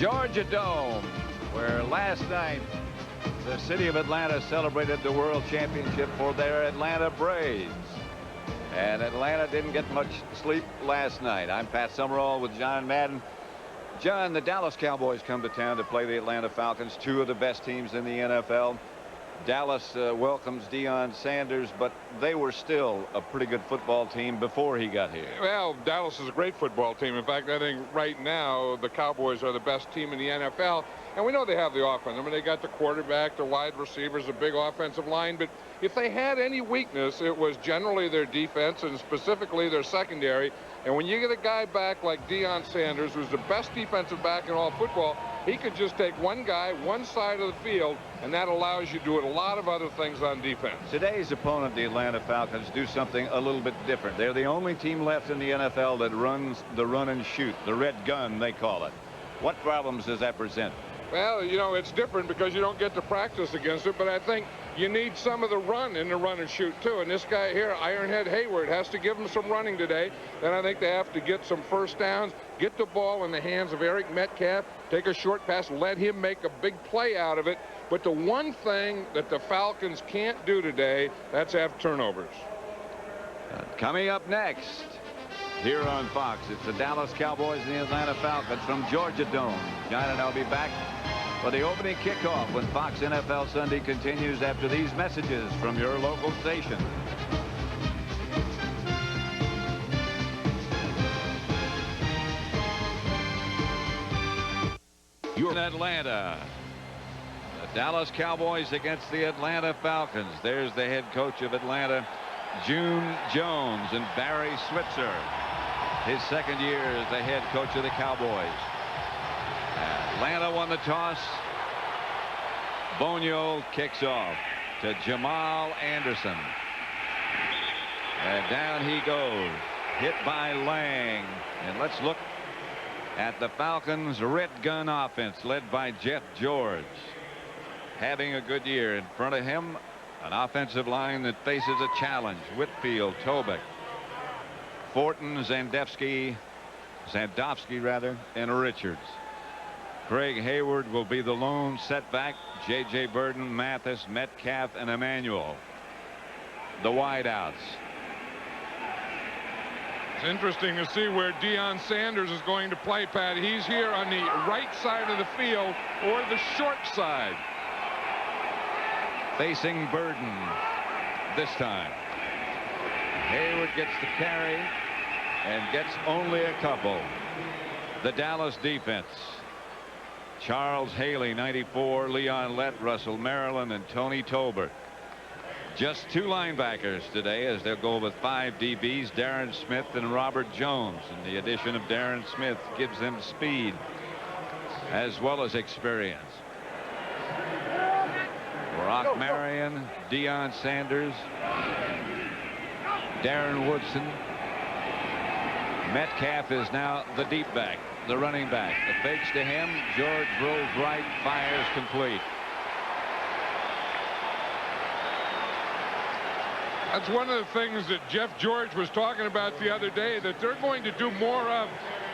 Georgia Dome, where last night the city of Atlanta celebrated the World Championship for their Atlanta Braves. And Atlanta didn't get much sleep last night. I'm Pat Summerall with John Madden. John, the Dallas Cowboys come to town to play the Atlanta Falcons, two of the best teams in the NFL. Dallas welcomes Deion Sanders, but they were still a pretty good football team before he got here. Well, Dallas is a great football team. In fact, I think right now the Cowboys are the best team in the NFL. And we know they have the offense. I mean, they got the quarterback, the wide receivers, a big offensive line. But if they had any weakness, it was generally their defense and specifically their secondary. And when you get a guy back like Deion Sanders, who's the best defensive back in all football, he could just take one guy, one side of the field, and that allows you to do a lot of other things on defense. Today's opponent, the Atlanta Falcons, do something a little bit different. They're the only team left in the NFL that runs the run and shoot, the red gun, they call it. What problems does that present? Well, you know, it's different because you don't get to practice against it, but I think you need some of the run in the run and shoot, too. And this guy here, Ironhead Hayward, has to give him some running today. Then I think they have to get some first downs, get the ball in the hands of Eric Metcalf, take a short pass, let him make a big play out of it. But the one thing that the Falcons can't do today, that's have turnovers. Coming up next here on Fox, it's the Dallas Cowboys and the Atlanta Falcons from Georgia Dome. John and I'll be back for the opening kickoff when Fox NFL Sunday continues after these messages from your local station. You're in Atlanta. The Dallas Cowboys against the Atlanta Falcons. There's the head coach of Atlanta, June Jones, and Barry Switzer, his second year as the head coach of the Cowboys. Atlanta won the toss. Bonio kicks off to Jamal Anderson. And down he goes, hit by Lang. And let's look at the Falcons' red gun offense led by Jeff George. Having a good year. In front of him, an offensive line that faces a challenge. Whitfield, Tobick, Fortin, Zandowski, and Richards. Craig Hayward will be the lone setback. J.J. Burden, Mathis, Metcalf, and Emmanuel, the wideouts. It's interesting to see where Deion Sanders is going to play, Pat. He's here on the right side of the field or the short side. Facing Burden this time. Hayward gets the carry and gets only a couple. The Dallas defense. Charles Haley, 94, Leon Lett, Russell Maryland, and Tony Tolbert. Just two linebackers today as they'll go with 5 DBs, Darren Smith and Robert Jones. And the addition of Darren Smith gives them speed as well as experience. Brock Marion, Deion Sanders, Darren Woodson. Metcalf is now the deep back, the running back. The fakes to him. George rolls right, fires complete. That's one of the things that Jeff George was talking about the other day, that they're going to do more of.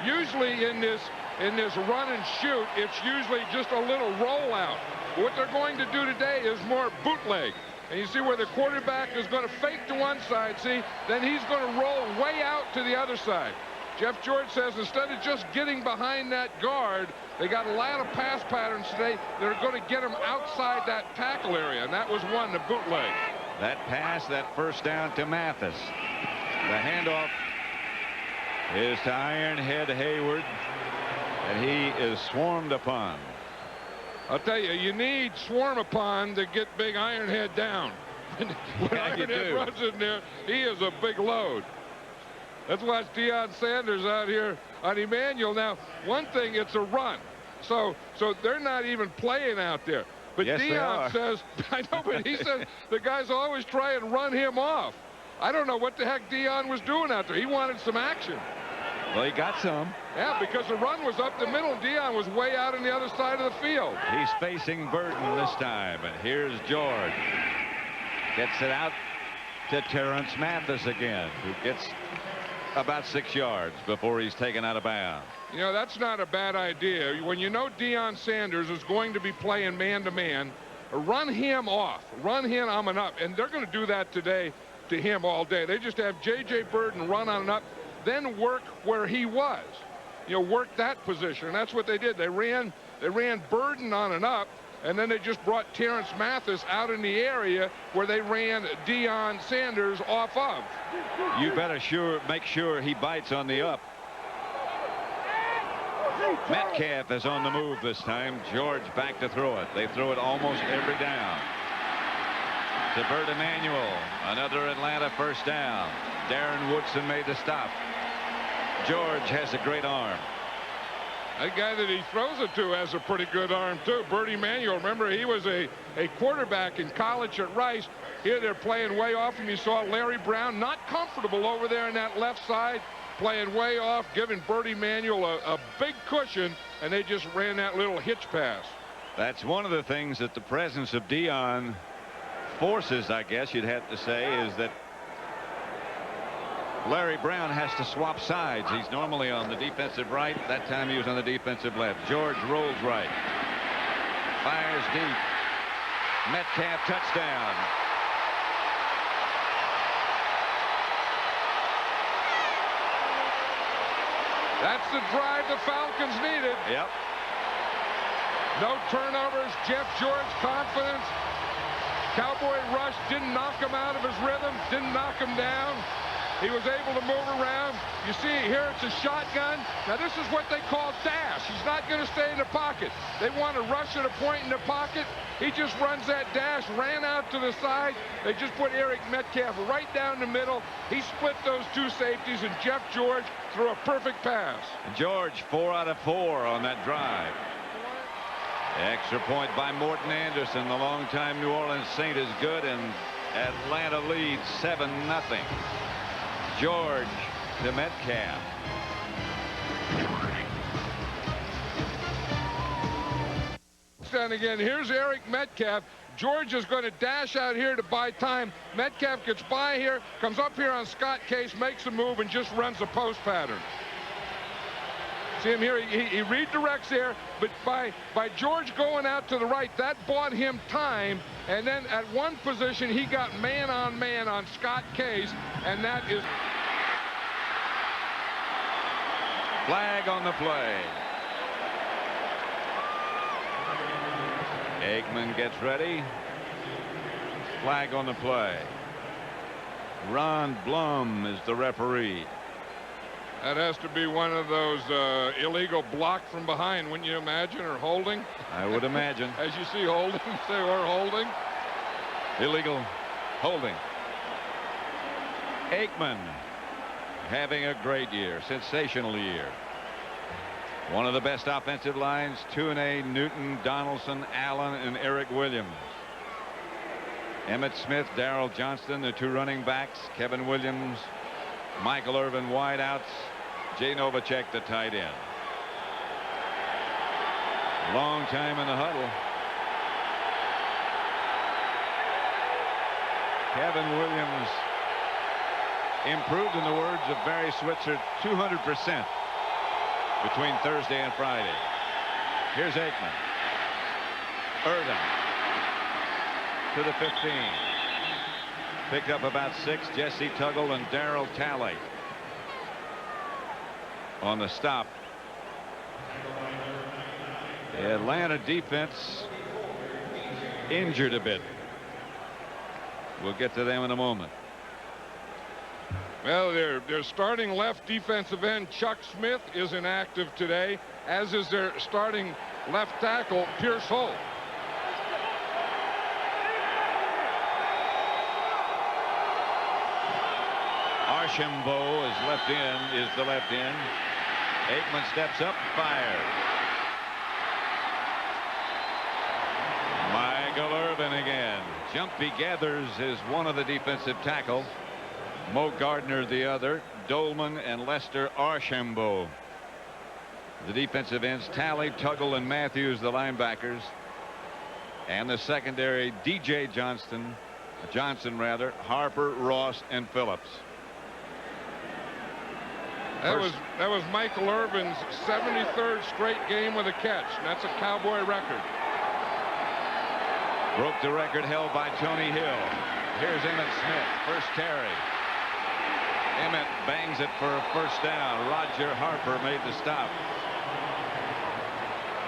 Usually in this run and shoot, it's usually just a little rollout. What they're going to do today is more bootleg. And you see where the quarterback is going to fake to one side, see, then he's going to roll way out to the other side. Jeff George says instead of just getting behind that guard, they got a lot of pass patterns today that are going to get them outside that tackle area, and that was one, the bootleg. That pass, that first down to Mathis. The handoff is to Ironhead Hayward, and he is swarmed upon. I'll tell you, you need swarm upon to get big Ironhead down. When Ironhead runs in there, he is a big load. Let's watch Deion Sanders out here on Emmanuel. Now, one thing, it's a run. So they're not even playing out there. But yes, Deion says, I know, but he says the guys always try and run him off. I don't know what the heck Deion was doing out there. He wanted some action. Well, he got some. Yeah, because the run was up the middle. Deion was way out on the other side of the field. He's facing Burton this time. And here's George. Gets it out to Terrence Mathis again, who gets about 6 yards before he's taken out of bounds. You know, that's not a bad idea. When you know Deion Sanders is going to be playing man-to-man, run him off. Run him on and up. And they're going to do that today to him all day. They just have J.J. Burton run on and up, then work where he was. You know, work that position. And that's what they did. They ran Burton on and up, and then they just brought Terrence Mathis out in the area where they ran Deion Sanders off of. You better make sure he bites on the up. Metcalf is on the move this time. George back to throw it. They throw it almost every down. To Bert Emanuel. Another Atlanta first down. Darren Woodson made the stop. George has a great arm. That guy that he throws it to has a pretty good arm, too. Bert Emanuel, remember, he was a quarterback in college at Rice. Here they're playing way off, and you saw Larry Brown not comfortable over there in that left side, playing way off, giving Bert Emanuel a big cushion, and they just ran that little hitch pass. That's one of the things that the presence of Deion forces, I guess you'd have to say, is that Larry Brown has to swap sides. He's normally on the defensive right. That time he was on the defensive left. George rolls right. Fires deep. Metcalf touchdown. That's the drive the Falcons needed. Yep. No turnovers. Jeff George confidence. Cowboy rush didn't knock him out of his rhythm. Didn't knock him down. He was able to move around. You see here it's a shotgun. Now this is what they call dash. He's not going to stay in the pocket. They want to rush at a point in the pocket. He just runs that dash, ran out to the side. They just put Eric Metcalf right down the middle. He split those two safeties, and Jeff George threw a perfect pass. George 4 out of 4 on that drive. Extra point by Morton Anderson. The longtime New Orleans Saint is good, and Atlanta leads 7-0. George to Metcalf. And again, here's Eric Metcalf. George is going to dash out here to buy time. Metcalf gets by here, comes up here on Scott Case, makes a move, and just runs a post pattern. See him here, he redirects there, but by George going out to the right, that bought him time, and then at one position he got man on Scott Case, and that is... Flag on the play. Aikman gets ready. Flag on the play. Ron Blum is the referee. That has to be one of those illegal block from behind, wouldn't you imagine, or holding? I would imagine. As you see holding, say we're holding. Illegal holding. Aikman having a great year, sensational year. One of the best offensive lines, Tuanay, Newton, Donaldson, Allen, and Eric Williams. Emmitt Smith, Darrell Johnston, the two running backs, Kevin Williams, Michael Irvin wideouts, Jay Novacek the tight end. Long time in the huddle. Kevin Williams improved, in the words of Barry Switzer, 200% between Thursday and Friday. Here's Aikman. Irvin to the 15. Picked up about 6. Jesse Tuggle and Darryl Talley on the stop. The Atlanta defense injured a bit. We'll get to them in a moment. Well, their starting left defensive end, Chuck Smith, is inactive today, as is their starting left tackle, Pierce Holt. Archambault is the left end. Aikman steps up, fires. Michael Irvin again. Jumpy Gathers is one of the defensive tackles. Mo Gardner the other. Dolman and Lester Archambault the defensive ends. Talley, Tuggle, and Matthews the linebackers. And the secondary, DJ Johnson, Harper, Ross, and Phillips. That was Michael Irvin's 73rd straight game with a catch. And that's a Cowboy record. Broke the record held by Tony Hill. Here's Emmett Smith, first carry. Emmett bangs it for a first down. Roger Harper made the stop.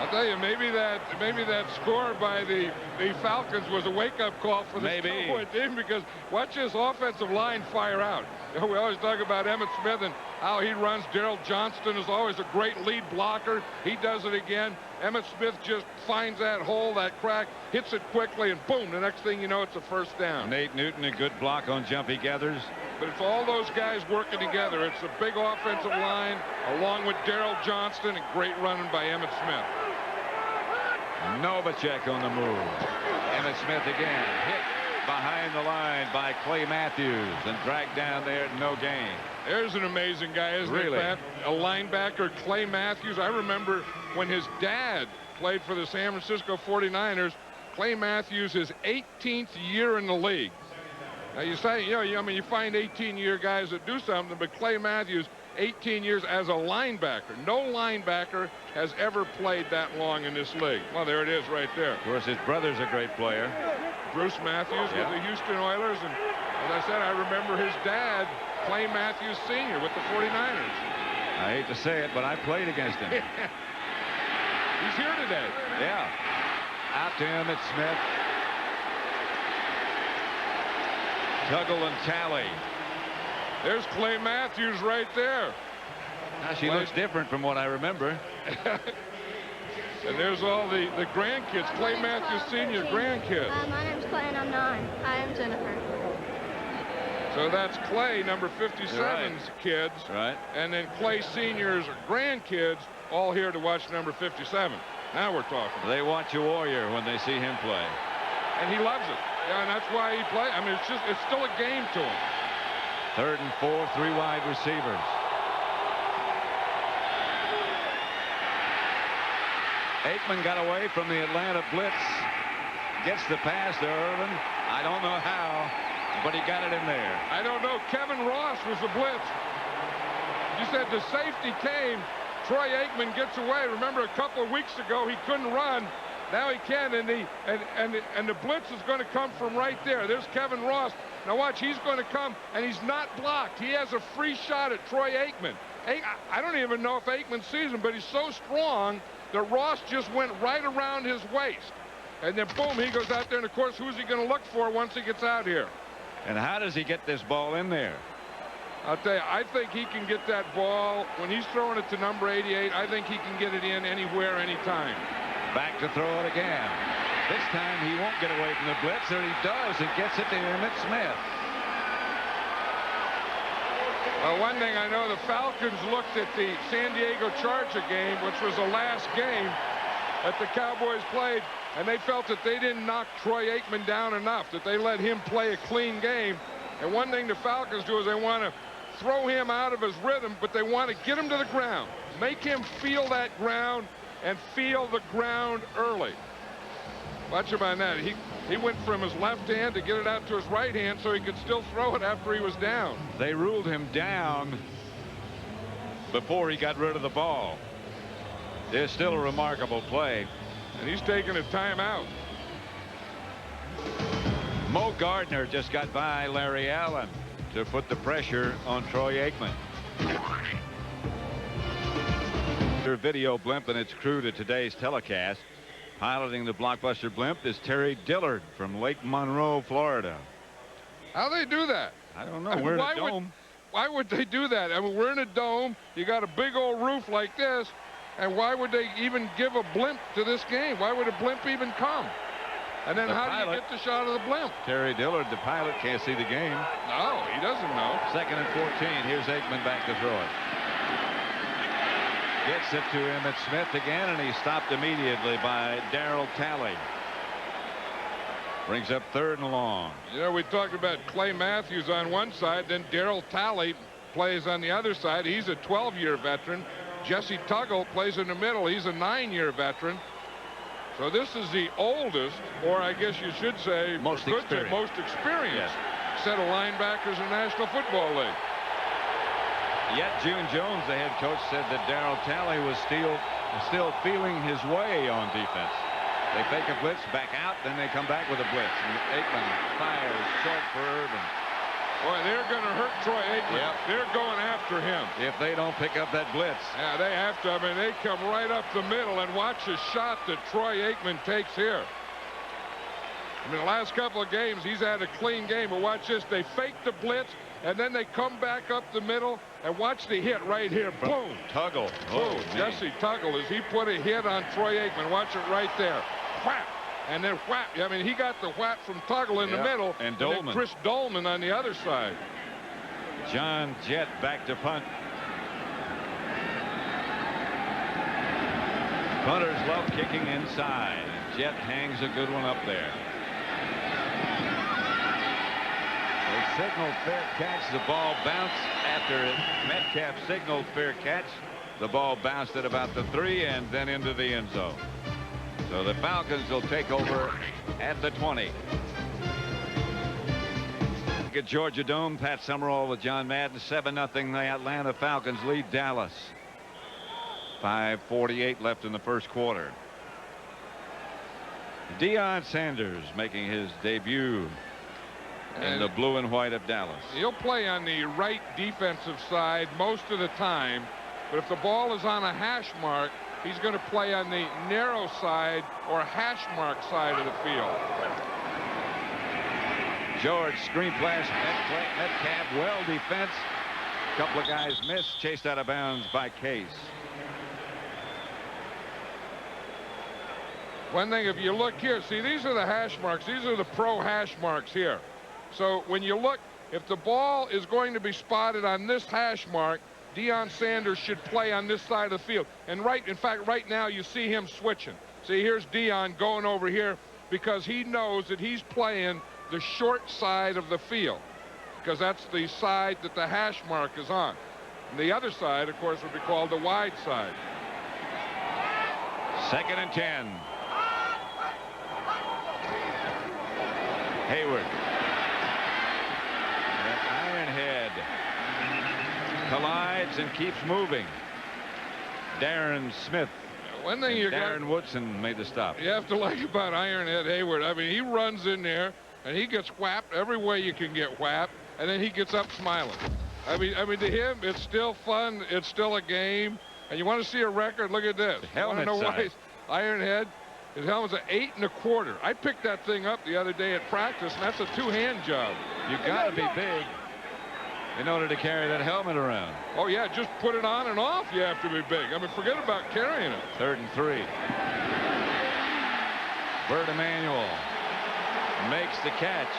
I'll tell you, maybe that score by the Falcons was a wake-up call for the Cowboy team, because watch this offensive line fire out. You know, we always talk about Emmitt Smith and how he runs. Daryl Johnston is always a great lead blocker. He does it again. Emmitt Smith just finds that hole, that crack, hits it quickly, and boom, the next thing you know, it's a first down. Nate Newton, a good block on Jumpy Gathers. But it's all those guys working together. It's a big offensive line along with Daryl Johnston, and great running by Emmitt Smith. Novacek on the move. Emmitt Smith again, hit behind the line by Clay Matthews and dragged down there, no gain. There's an amazing guy, isn't it, Pat? A linebacker, Clay Matthews. I remember when his dad played for the San Francisco 49ers. Clay Matthews, his 18th year in the league. Now you say, I mean, you find 18-year guys that do something, but Clay Matthews, 18 years as a linebacker. No linebacker has ever played that long in this league. Well, there it is right there. Of course, his brother's a great player. Bruce Matthews with the Houston Oilers. And as I said, I remember his dad, Clay Matthews Sr. with the 49ers. I hate to say it, but I played against him. He's here today. Yeah. Out to Emmitt Smith. Tuggle and Talley. There's Clay Matthews right there. Now she looks different from what I remember. And there's all the grandkids. Clay Matthews Sr. grandkids. My name's Clay and I'm 9. Hi, I'm Jennifer. So that's Clay, number 57's kids. Right. And then Clay Sr.'s grandkids, all here to watch number 57. Now we're talking. They watch a warrior when they see him play. And he loves it. Yeah, and that's why he plays. I mean, it's still a game to him. 3rd and 4, 3 wide receivers. Aikman got away from the Atlanta blitz. Gets the pass to Irvin. I don't know how, but he got it in there. I don't know. Kevin Ross was the blitz. You said the safety came. Troy Aikman gets away. Remember, a couple of weeks ago he couldn't run. Now he can, and the blitz is going to come from right there. There's Kevin Ross. Now watch, he's going to come, and he's not blocked. He has a free shot at Troy Aikman. I don't even know if Aikman sees him, but he's so strong that Ross just went right around his waist. And then, boom, he goes out there, and, of course, who's he going to look for once he gets out here? And how does he get this ball in there? I'll tell you, I think he can get that ball. When he's throwing it to number 88, I think he can get it in anywhere, anytime. Back to throw it again. This time he won't get away from the blitz, or he does. It gets it to Emmitt Smith. Well, one thing I know, the Falcons looked at the San Diego Charger game, which was the last game that the Cowboys played, and they felt that they didn't knock Troy Aikman down enough, that they let him play a clean game. And one thing the Falcons do is they want to throw him out of his rhythm, but they want to get him to the ground, make him feel that ground, and feel the ground early. Watch him on that. He went from his left hand to get it out to his right hand so he could still throw it after he was down. They ruled him down before he got rid of the ball. It's still a remarkable play. And he's taking a timeout. Mo Gardner just got by Larry Allen to put the pressure on Troy Aikman. Video blimp and its crew to today's telecast. Piloting the blockbuster blimp is Terry Dillard from Lake Monroe, Florida. How they do that? I don't know. We're in a dome. Why would they do that? I mean, we're in a dome. You got a big old roof like this. And why would they even give a blimp to this game? Why would a blimp even come? And then how do you get the shot of the blimp? Terry Dillard, the pilot, can't see the game. No, he doesn't know. 2nd and 14. Here's Aikman back to throw it. Gets it to Emmitt Smith again, and he's stopped immediately by Darryl Talley. Brings up 3rd and long. You know, we talked about Clay Matthews on one side, then Darryl Talley plays on the other side. He's a 12-year veteran. Jesse Tuggle plays in the middle. He's a 9-year veteran. So this is the oldest, or I guess you should say most experienced set of linebackers in the National Football League. Yet June Jones, the head coach, said that Darryl Talley was still feeling his way on defense. They fake a blitz, back out, then they come back with a blitz. And Aikman fires short for Irvin. Boy, they're going to hurt Troy Aikman. Yep. They're going after him. If they don't pick up that blitz. Yeah, they have to. I mean, they come right up the middle, and watch the shot that Troy Aikman takes here. I mean, the last couple of games, he's had a clean game, but watch this. They fake the blitz, and then they come back up the middle, and watch the hit right here. Boom. Tuggle. Boom. Jesse Tuggle, as he put a hit on Troy Aikman. Watch it right there. Whap. And then whap. I mean, he got the whap from Tuggle in the middle. And Dolman. Then Chris Dolman on the other side. John Jett back to punt. Punters love kicking inside. Jett hangs a good one up there. They signaled fair catch. The ball bounced after Metcalf signaled fair catch. The ball bounced at about the 3 and then into the end zone. So the Falcons will take over at the 20. At Georgia Dome, Pat Summerall with John Madden. 7-0. The Atlanta Falcons lead Dallas. 5:48 left in the first quarter. Deion Sanders making his debut in the blue and white of Dallas. He'll play on the right defensive side most of the time, but if the ball is on a hash mark, he's going to play on the narrow side or hash mark side of the field. George screen flash. Metcalf well defense. A couple of guys missed, chased out of bounds by Case. One thing, if you look here, see, these are the hash marks. These are the pro hash marks here. So when you look, if the ball is going to be spotted on this hash mark, Deion Sanders should play on this side of the field. And in fact, right now you see him switching. See, here's Deion going over here because he knows that he's playing the short side of the field because that's the side that the hash mark is on. And the other side, of course, would be called the wide side. 2nd and 10. Hayward. That iron head collides and keeps moving. Darren Smith. One thing Darren Woodson made the stop. You have to like about Ironhead Hayward. I mean, he runs in there and he gets whapped every way you can get whapped, and then he gets up smiling. I mean, to him, it's still fun. It's still a game. And you want to see a record? Look at this. Helmet size. Ironhead. His helmet's an 8 1/4. I picked that thing up the other day at practice, and that's a 2-hand job. You got to be big in order to carry that helmet around. Oh, yeah, just put it on and off. You have to be big. I mean, forget about carrying it. 3rd and 3. Bert Emanuel makes the catch.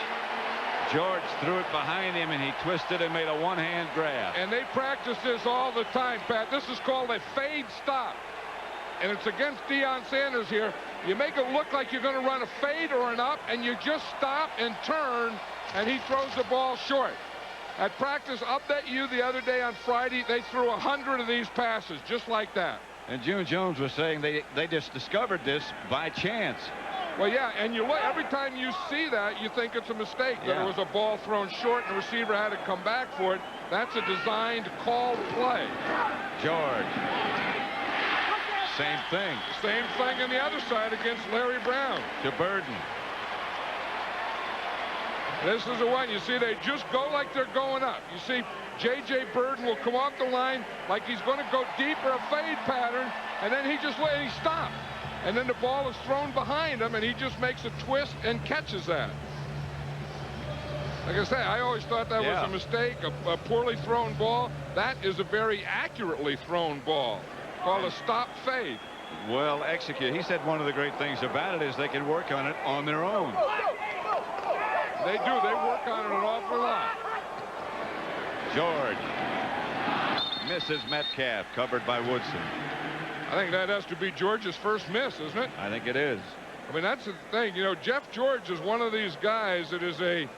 George threw it behind him, and he twisted and made a one-hand grab. And they practice this all the time, Pat. This is called a fade stop. And it's against Deion Sanders here. You make it look like you're going to run a fade or an up, and you just stop and turn, and he throws the ball short. At practice, I'll bet you the other day on Friday, they threw 100 of these passes just like that. And June Jones was saying they just discovered this by chance. Well, yeah, and you look, every time you see that, you think it's a mistake, that it was a ball thrown short and the receiver had to come back for it. That's a designed, called play. George. Same thing. Same thing on the other side against Larry Brown. To Burden. This is the one. You see, they just go like they're going up. You see, J.J. Burden will come off the line like he's going to go deeper, a fade pattern, and then he stops. And then the ball is thrown behind him, and he just makes a twist and catches that. Like I say, I always thought that was a mistake, a poorly thrown ball. That is a very accurately thrown ball, called a stop fade. Well executed. He said one of the great things about it is they can work on it on their own. They do. They work on it an awful lot. George misses Metcalf, covered by Woodson. I think that has to be George's first miss, isn't it? I think it is. I mean, that's the thing. You know, Jeff George is one of these guys that is a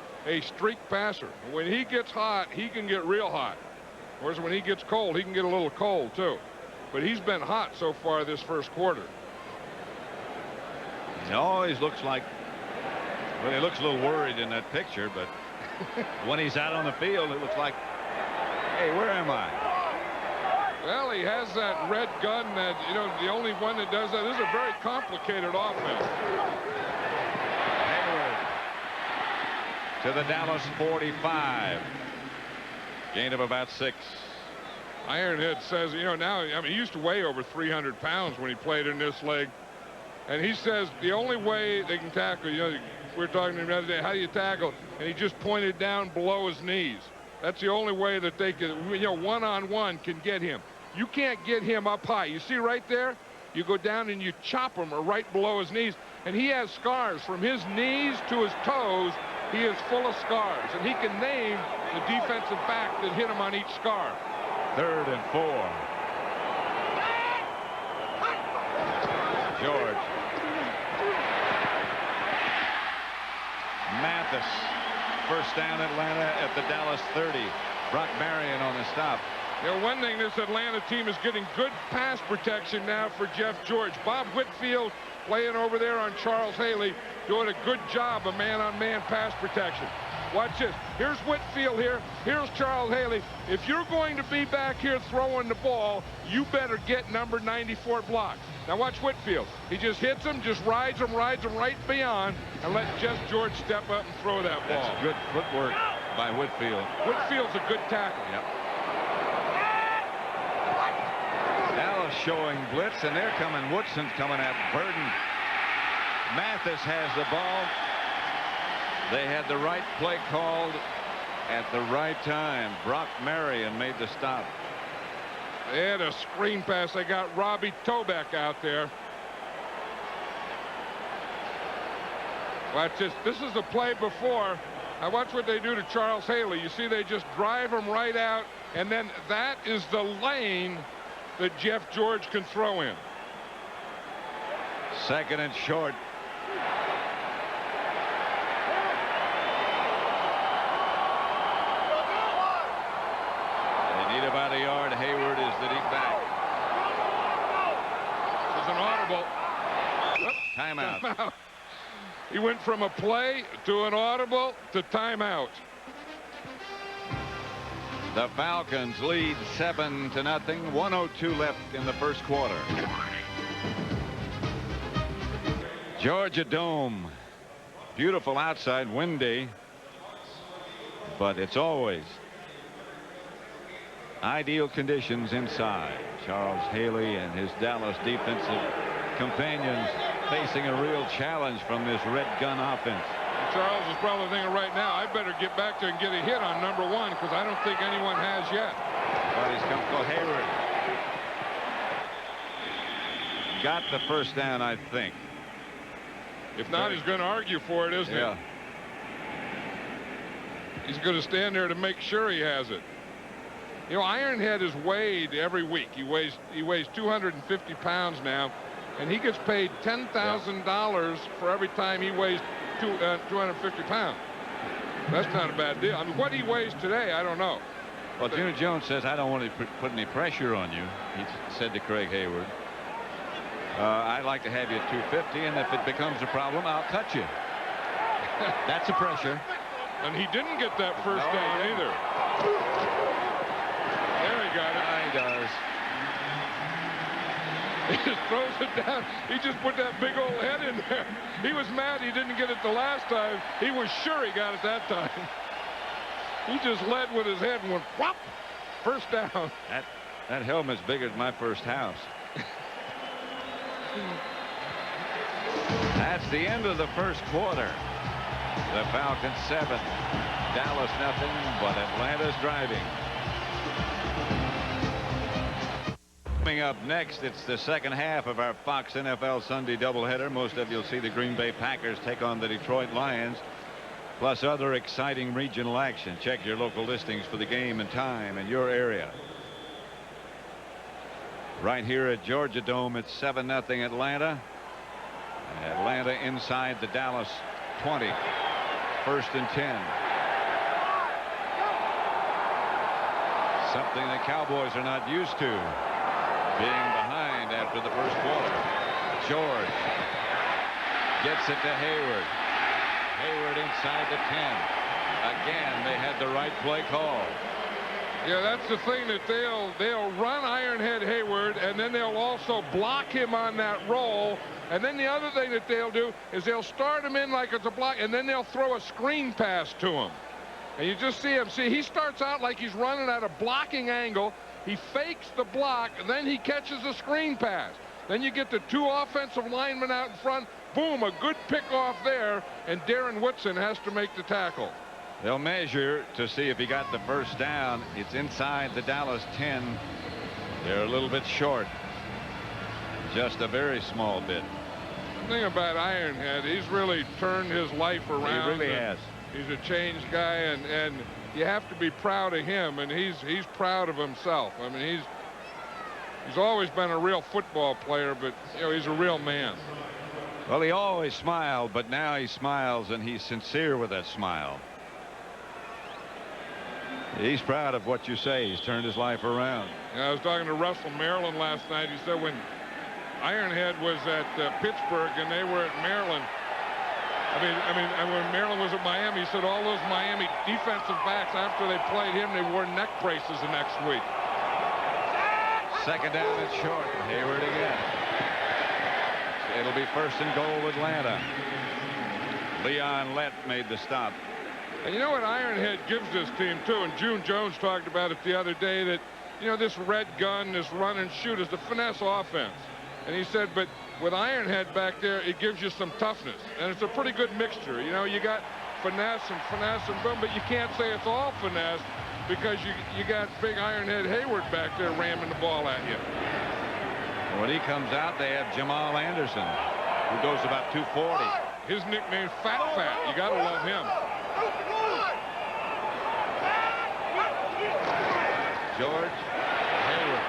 streak passer. When he gets hot, he can get real hot. Whereas when he gets cold, he can get a little cold, too. But he's been hot so far this first quarter. He always looks like, well, he looks a little worried in that picture, but when he's out on the field, it looks like, hey, where am I? Well, he has that red gun that, you know, the only one that does that. This is a very complicated offense. Hayward to the Dallas 45. Gain of about 6. Ironhead says, you know, now, I mean, he used to weigh over 300 pounds when he played in this league. And he says the only way they can tackle, you know, we were talking to him the other day, how do you tackle? And he just pointed down below his knees. That's the only way that they can, you know, one-on-one can get him. You can't get him up high. You see right there? You go down and you chop him right below his knees. And he has scars from his knees to his toes. He is full of scars. And he can name the defensive back that hit him on each scar. 3rd and 4. George. Mathis. First down Atlanta at the Dallas 30. Brock Marion on the stop. You know, one thing, this Atlanta team is getting good pass protection now for Jeff George. Bob Whitfield playing over there on Charles Haley, doing a good job of man-on-man pass protection. Watch this. Here's Whitfield here. Here's Charles Haley. If you're going to be back here throwing the ball, you better get number 94 blocked. Now watch Whitfield. He just hits him, just rides him right beyond, and let Jeff George step up and throw that ball. That's good footwork by Whitfield. Whitfield's a good tackle. Yep. Dallas showing blitz, and they're coming. Woodson's coming at Burden. Mathis has the ball. They had the right play called at the right time. Brock Marion made the stop. They had a screen pass. They got Robbie Tobeck out there. Watch this. This is the play before. Now watch what they do to Charles Haley. You see, they just drive him right out, and then that is the lane that Jeff George can throw in. 2nd and short. They need about a yard. Hayward is the deep back. This is an audible. Timeout. Timeout. He went from a play to an audible to timeout. The Falcons lead 7-0. 1:02 left in the first quarter. Georgia Dome. Beautiful outside, windy, but it's always ideal conditions inside. Charles Haley and his Dallas defensive companions facing a real challenge from this red gun offense. Charles is probably thinking right now, I better get back there and get a hit on number 1, because I don't think anyone has yet. But he's come for Hayward. Got the first down, I think. If not, he's going to argue for it, isn't he? Yeah. He's going to stand there to make sure he has it. You know, Ironhead is weighed every week. He weighs 250 pounds now, and he gets paid $10,000 for every time he weighs 250 pounds. That's not a bad deal. I mean, what he weighs today, I don't know. Well, Junior Jones says, I don't want to put any pressure on you, he said to Craig Hayward. I'd like to have you at 250, and if it becomes a problem, I'll cut you. That's a pressure. And he didn't get that first down either. There he got it. He does. He just throws it down. He just put that big old head in there. He was mad he didn't get it the last time. He was sure he got it that time. He just led with his head and went whop. First down. That helmet's bigger than my first house. That's the end of the first quarter. The Falcons 7, Dallas nothing, but Atlanta's driving. Coming up next, it's the second half of our Fox NFL Sunday doubleheader. Most of you'll see the Green Bay Packers take on the Detroit Lions, plus other exciting regional action. Check your local listings for the game and time in your area. Right here at Georgia Dome, it's 7-0 Atlanta. Atlanta inside the Dallas 20. 1st and 10. Something the Cowboys are not used to, being behind after the first quarter. George gets it to Hayward. Hayward inside the 10. Again, they had the right play call. Yeah, that's the thing, that they'll run Ironhead Hayward, and then they'll also block him on that roll. And then the other thing that they'll do is they'll start him in like it's a block, and then they'll throw a screen pass to him. And you just see him. See, he starts out like he's running at a blocking angle. He fakes the block, and then he catches a screen pass. Then you get the 2 offensive linemen out in front. Boom, a good pick off there, and Darren Woodson has to make the tackle. They'll measure to see if he got the first down. It's inside the Dallas 10. They're a little bit short. Just a very small bit. The thing about Ironhead, he's really turned his life around. He really has. He's a changed guy, and you have to be proud of him, and he's proud of himself. I mean, he's always been a real football player, but you know, he's a real man. Well, he always smiled, but now he smiles, and he's sincere with that smile. He's proud of what you say. He's turned his life around. I was talking to Russell Maryland last night. He said when Ironhead was at Pittsburgh and they were at Maryland, and when Maryland was at Miami, he said all those Miami defensive backs, after they played him, they wore neck braces the next week. Second down and short. Hayward again. It'll be first and goal, Atlanta. Leon Lett made the stop. And you know what Ironhead gives this team, too, and June Jones talked about it the other day, that, you know, this red gun, this run and shoot is the finesse offense. And he said, but with Ironhead back there, it gives you some toughness. And it's a pretty good mixture. You know, you got finesse and boom, but you can't say it's all finesse because you got big Ironhead Hayward back there ramming the ball at you. When he comes out, they have Jamal Anderson, who goes about 240. His nickname's Fat. You got to love him. George Hayward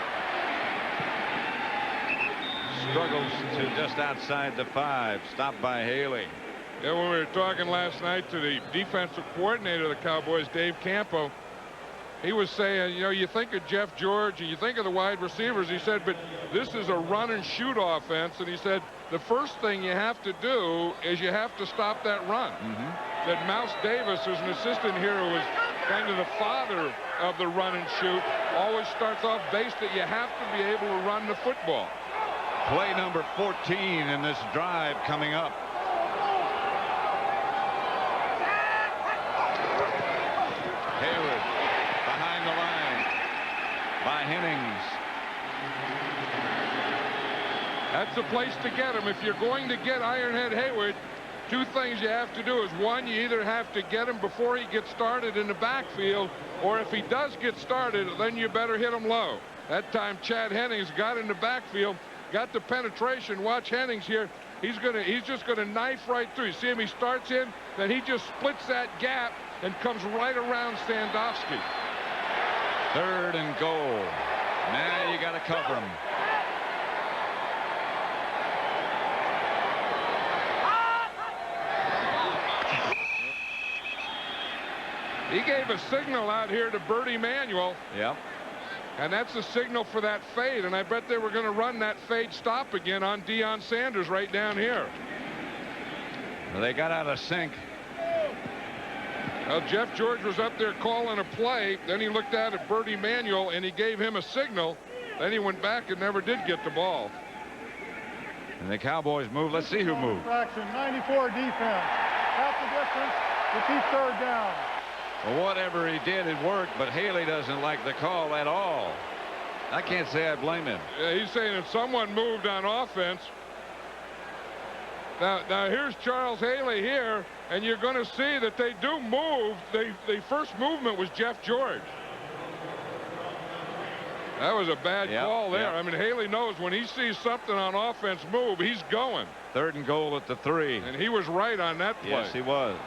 struggles to just outside the 5. Stopped by Haley. Yeah, when we were talking last night to the defensive coordinator of the Cowboys, Dave Campo, he was saying, you know, you think of Jeff George and you think of the wide receivers. He said, but this is a run and shoot offense. And he said, the first thing you have to do is you have to stop that run. That Mouse Davis, who's an assistant here, who was kind of the father of the run and shoot, always starts off base that you have to be able to run the football. Play number 14 in this drive coming up. Hayward behind the line by Hennings. That's the place to get him. If you're going to get Ironhead Hayward, 2 things you have to do is, one, you either have to get him before he gets started in the backfield, or if he does get started, then you better hit him low. That time Chad Hennings got in the backfield, got the penetration. Watch Hennings here. He's just gonna knife right through. You see him, he starts in, then he just splits that gap and comes right around Sandowski. 3rd and goal. Now you got to cover him. He gave a signal out here to Bertie Manuel. Yep. And that's a signal for that fade. And I bet they were going to run that fade stop again on Deion Sanders right down here. Well, they got out of sync. Well, Jeff George was up there calling a play. Then he looked out at Bertie Manuel and he gave him a signal. Then he went back and never did get the ball. And the Cowboys move. Let's see who moved. Fraction 94 defense. Half the distance to keep 3rd down. Well, whatever he did, it worked, but Haley doesn't like the call at all. I can't say I blame him. Yeah, he's saying if someone moved on offense. Now here's Charles Haley here, and you're going to see that they do move. The first movement was Jeff George. That was a bad call there. I mean, Haley knows when he sees something on offense move, he's going. 3rd and goal at the 3. And he was right on that play. Yes, he was.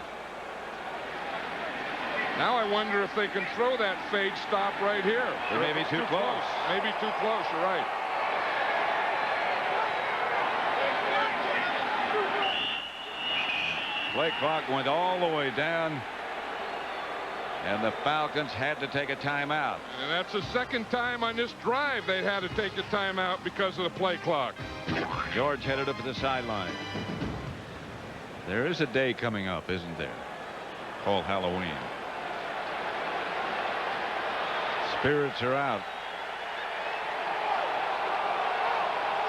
Now I wonder if they can throw that fade stop right here. They may be too close. Maybe too close, you're right. Play clock went all the way down, and the Falcons had to take a timeout. And that's the 2nd time on this drive they had to take a timeout because of the play clock. George headed up to the sideline. There is a day coming up, isn't there, called Halloween. Spirits are out.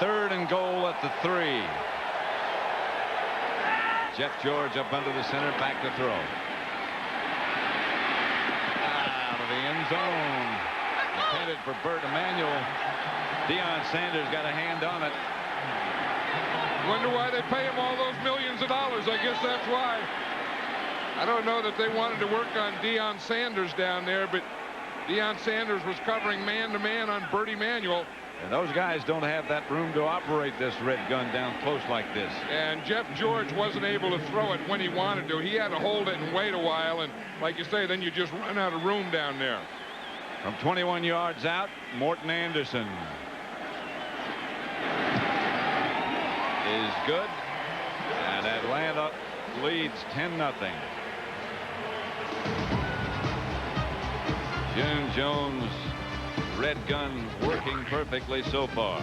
3rd and goal at the 3. Jeff George up under the center, back to throw. Out of the end zone. Intended for Burt Emanuel. Deion Sanders got a hand on it. Wonder why they pay him all those millions of dollars. I guess that's why. I don't know that they wanted to work on Deion Sanders down there, but Deion Sanders was covering man-to-man on Burt Emanuel. And those guys don't have that room to operate this red gun down close like this. And Jeff George wasn't able to throw it when he wanted to. He had to hold it and wait a while, and like you say, then you just run out of room down there. From 21 yards out, Morton Anderson is good, and Atlanta leads 10-0. June Jones red gun working perfectly so far.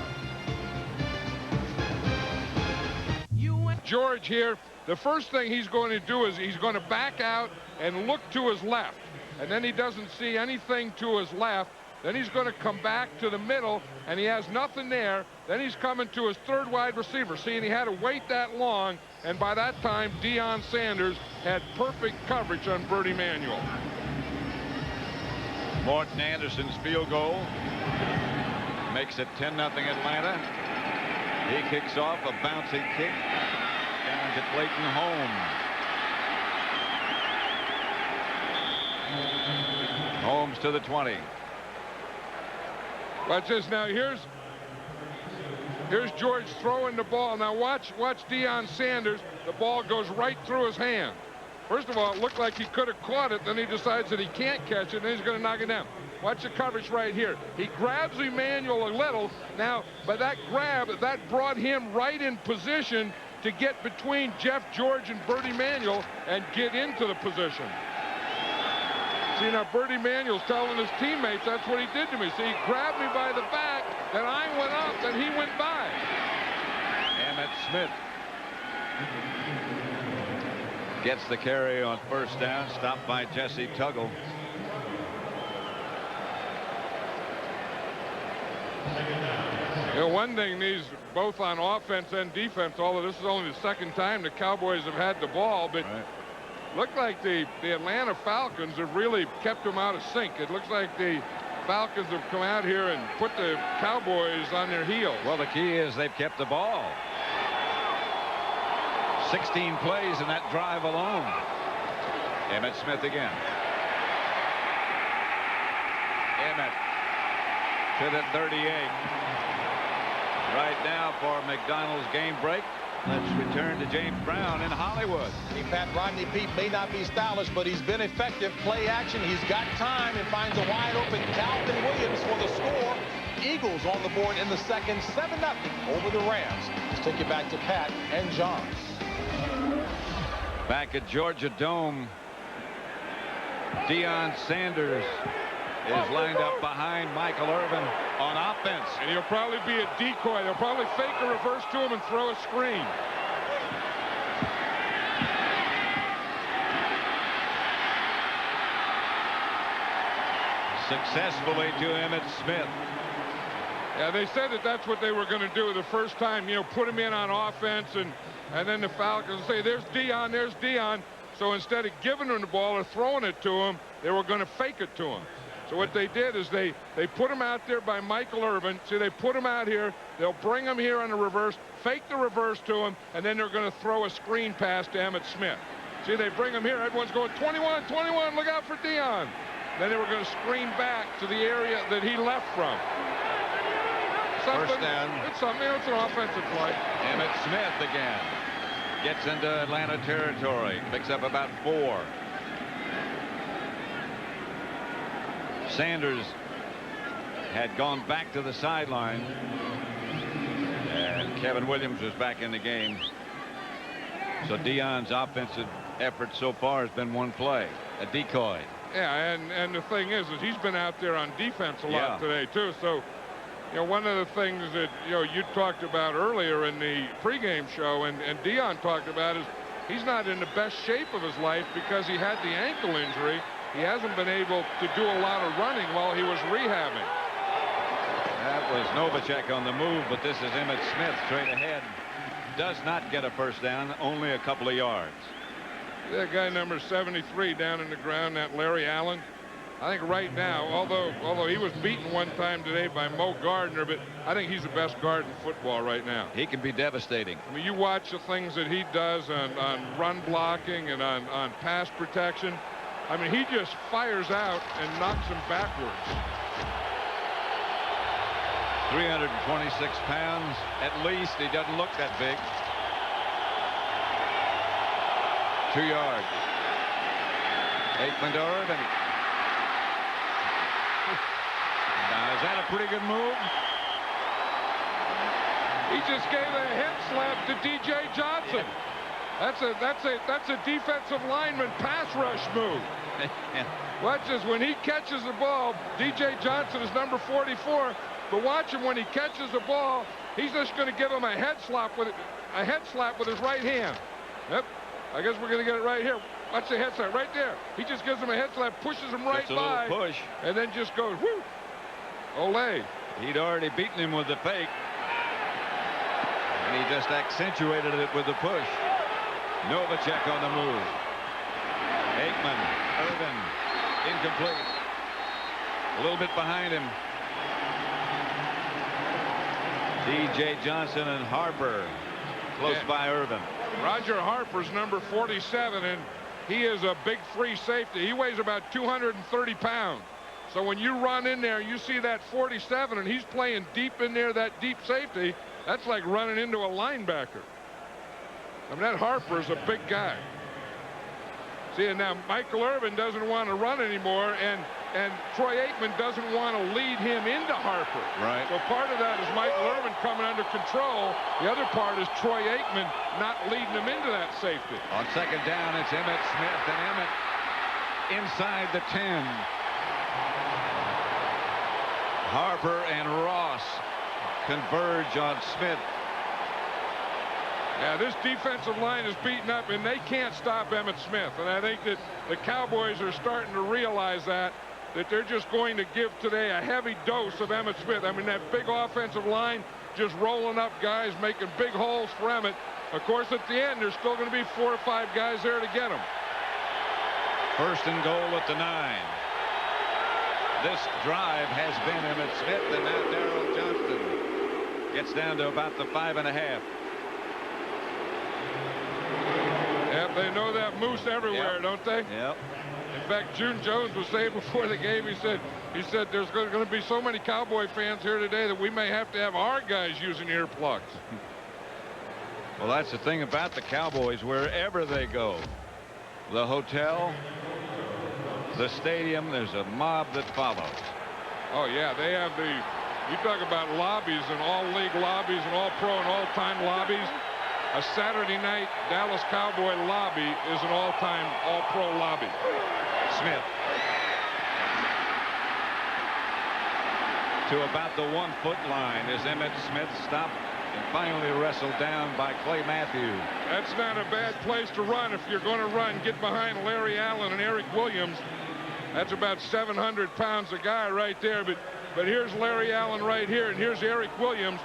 George here, the first thing he's going to do is he's going to back out and look to his left, and then he doesn't see anything to his left. Then he's going to come back to the middle, and he has nothing there. Then he's coming to his 3rd wide receiver. See, and he had to wait that long, and by that time Deion Sanders had perfect coverage on Burt Emanuel. Morton Anderson's field goal makes it 10-0 Atlanta. He kicks off a bouncy kick down to Clayton Holmes. Holmes to the 20. Watch this now. Here's George throwing the ball. Now watch Deion Sanders. The ball goes right through his hand. First of all, it looked like he could have caught it. Then he decides that he can't catch it, and he's going to knock it down. Watch the coverage right here. He grabs Emanuel a little. Now, but that grab, that brought him right in position to get between Jeff George and Burt Emanuel and get into the position. See, now Burt Emanuel's telling his teammates that's what he did to me. See, he grabbed me by the back, then I went up, and he went by. Emmitt Smith gets the carry on 1st down, stopped by Jesse Tuggle. You know, one thing, these both on offense and defense, although this is only the 2nd time the Cowboys have had the ball, but looked like the Atlanta Falcons have really kept them out of sync. It looks like the Falcons have come out here and put the Cowboys on their heels. Well, the key is they've kept the ball. 16 plays in that drive alone. Emmitt Smith again. Emmitt to the 38. Right now for McDonald's game break. Let's return to James Brown in Hollywood. Pat, Rodney Peete may not be stylish, but he's been effective. Play action. He's got time and finds a wide open Calvin Williams for the score. Eagles on the board in the 2nd, 7-0 over the Rams. Let's take you back to Pat and John. Back at Georgia Dome, Deion Sanders is lined up behind Michael Irvin on offense. And he'll probably be a decoy. They'll probably fake a reverse to him and throw a screen. Successfully to Emmitt Smith. Yeah, they said that that's what they were going to do the first time, you know, put him in on offense, and then the Falcons say, there's Deion, there's Deion. So instead of giving him the ball or throwing it to him, they were going to fake it to him. So what they did is they put him out there by Michael Irvin. See, they put him out here. They'll bring him here on the reverse, fake the reverse to him, and then they're going to throw a screen pass to Emmitt Smith. See, they bring him here. Everyone's going 21, 21, look out for Deion. Then they were going to screen back to the area that he left from. First down. It's something. It's an offensive play. Emmitt Smith again gets into Atlanta territory. Picks up about 4. Sanders had gone back to the sideline, and Kevin Williams was back in the game. So Deion's offensive effort so far has been one play, a decoy. Yeah, and the thing is he's been out there on defense a lot today too. So, you know, one of the things that, you know, you talked about earlier in the pregame show, and Deion talked about, is he's not in the best shape of his life because he had the ankle injury. he hasn't been able to do a lot of running while he was rehabbing. That was Novacek on the move, but this is Emmitt Smith straight ahead. Does not get a first down, only a couple of yards. That guy number 73 down in the ground, that Larry Allen. I think right now, although he was beaten one time today by Mo Gardner, but I think he's the best guard in football right now. He can be devastating. I mean, you watch the things that he does on run blocking and on pass protection. I mean, he just fires out and knocks him backwards. 326 pounds at least. He doesn't look that big. 2 yards. Aikman to Irvin. Now, is that a pretty good move? He just gave a head slap to DJ Johnson. That's a defensive lineman pass rush move. Watch this. When he catches the ball, DJ Johnson is number 44. But watch him when he catches the ball. He's just going to give him a head slap with his right hand. Yep. I guess we're going to get it right here. Watch the head slap right there. He just gives him a head slap, pushes him right by, push, and then just goes whoo. Olay. He'd already beaten him with the fake, and he just accentuated it with the push. Novacek on the move. Aikman, Irvin, incomplete. A little bit behind him. DJ Johnson and Harper close by Irvin. Roger Harper's number 47, and he is a big free safety. He weighs about 230 pounds. So when you run in there, you see that 47, and he's playing deep in there, that deep safety. That's like running into a linebacker. I mean, that Harper is a big guy. See, and now Michael Irvin doesn't want to run anymore, and Troy Aikman doesn't want to lead him into Harper. Right. So part of that is Michael Irvin coming under control. The other part is Troy Aikman not leading him into that safety. On second down, it's Emmitt Smith, and Emmitt inside the 10. Harper and Ross converge on Smith. Yeah, this defensive line is beaten up, and they can't stop Emmitt Smith. And I think that the Cowboys are starting to realize that they're just going to give today a heavy dose of Emmitt Smith. I mean, that big offensive line just rolling up guys, making big holes for Emmitt. Of course, at the end, there's still going to be 4 or 5 guys there to get him. First and goal at the 9. This drive has been Emmitt Smith, and now Daryl Johnston gets down to about the 5.5. Yep, they know that moose everywhere, don't they? Yep. In fact, June Jones was saying before the game, he said there's going to be so many Cowboy fans here today that we may have to have our guys using earplugs. Well, that's the thing about the Cowboys. Wherever they go, the hotel, the stadium, there's a mob that follows. Oh, yeah, they have you talk about lobbies and all-league lobbies and all-pro and all-time lobbies. A Saturday night Dallas Cowboy lobby is an all-time all-pro lobby. Smith to about the 1-foot line as Emmitt Smith stopped and finally wrestled down by Clay Matthews. That's not a bad place to run. If you're going to run, get behind Larry Allen and Eric Williams. That's about 700 pounds a guy right there. But here's Larry Allen right here, and here's Eric Williams.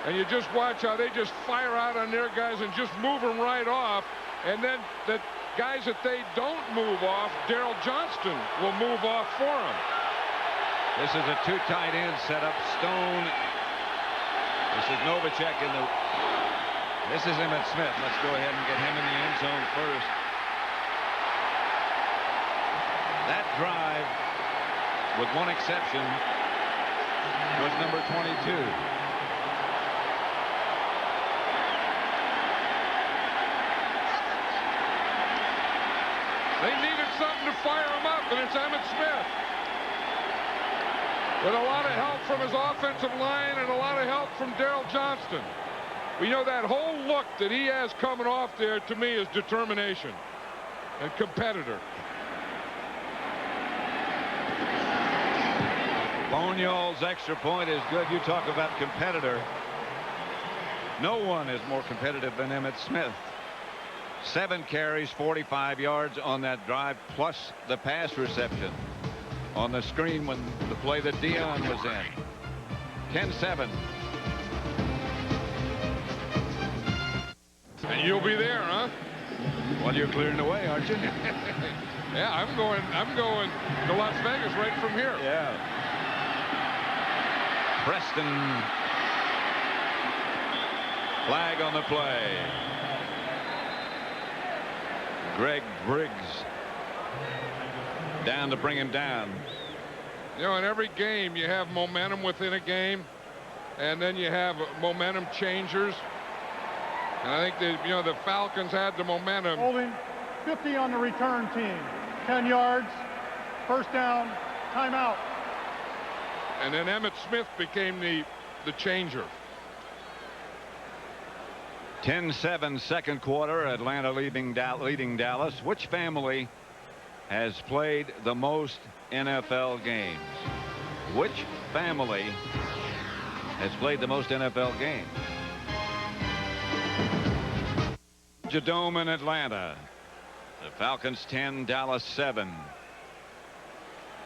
And you just watch how they just fire out on their guys and just move them right off. And then the guys that they don't move off, Daryl Johnston will move off for them. This is a 2 tight end setup. Stone. This is Novacek in the. This is Emmitt Smith. Let's go ahead and get him in the end zone first. That drive, with one exception, was number 22. They needed something to fire him up, and it's Emmitt Smith. With a lot of help from his offensive line and a lot of help from Daryl Johnston. We know that whole look that he has coming off there, to me, is determination and competitor. Boniol's extra point is good. You talk about competitor. No one is more competitive than Emmitt Smith. 7 carries, 45 yards on that drive, plus the pass reception on the screen when the play that Dion was in. 10-7. And you'll be there, huh? Well, you're clearing the way, aren't you? Yeah, I'm going to Las Vegas right from here. Yeah. Preston. Flag on the play. Greg Briggs down to bring him down. You know, in every game you have momentum within a game, and then you have momentum changers. And I think that, you know, the Falcons had the momentum. Holding 50 on the return team. 10 yards. First down. Timeout. And then Emmitt Smith became the changer. 10-7 second quarter. Atlanta leading Dallas. Which family has played the most NFL games? Which family has played the most NFL games? Dome in Atlanta. The Falcons 10, Dallas 7.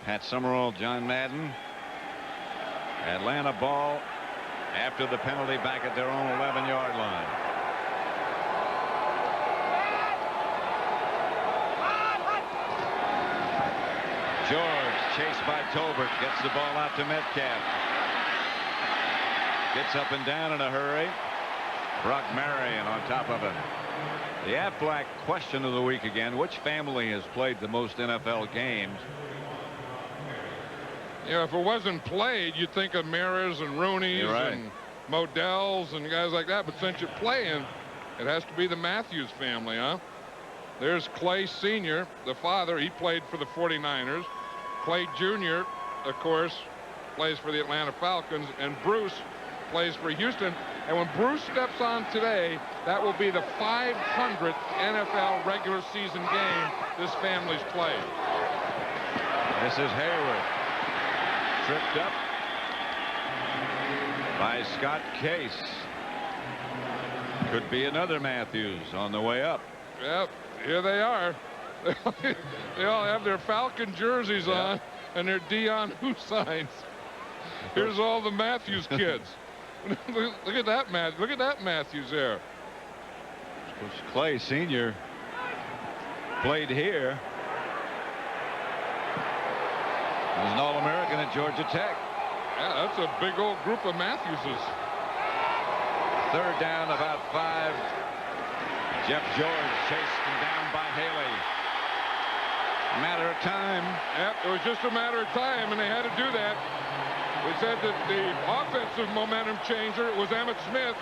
Pat Summerall, John Madden. Atlanta ball after the penalty back at their own 11-yard line. George chased by Tolbert, gets the ball out to Metcalf. Gets up and down in a hurry. Brock Marion on top of him. The Aflac question of the week again. Which family has played the most NFL games? You know, if it wasn't played, you'd think of Maras and Rooney's right. and Modell's and guys like that. But since you're playing, it has to be the Matthews family, huh? There's Clay Sr., the father. He played for the 49ers. Clay Jr., of course, plays for the Atlanta Falcons. And Bruce plays for Houston. And when Bruce steps on today, that will be the 500th NFL regular season game this family's played. This is Hayward. Tripped up by Scott Case. Could be another Matthews on the way up. Yep, here they are. They all have their Falcon jerseys on and their Dion Who signs. Here's all the Matthews kids. Look at that, Matt. Look at that Matthews there. Clay Sr. played here. He was an All-American at Georgia Tech. Yeah, that's a big old group of Matthewses. Third down, about 5. Jeff George chased him down by Haley. A matter of time. Yep, it was just a matter of time, and they had to do that. We said that the offensive momentum changer was Emmitt Smith.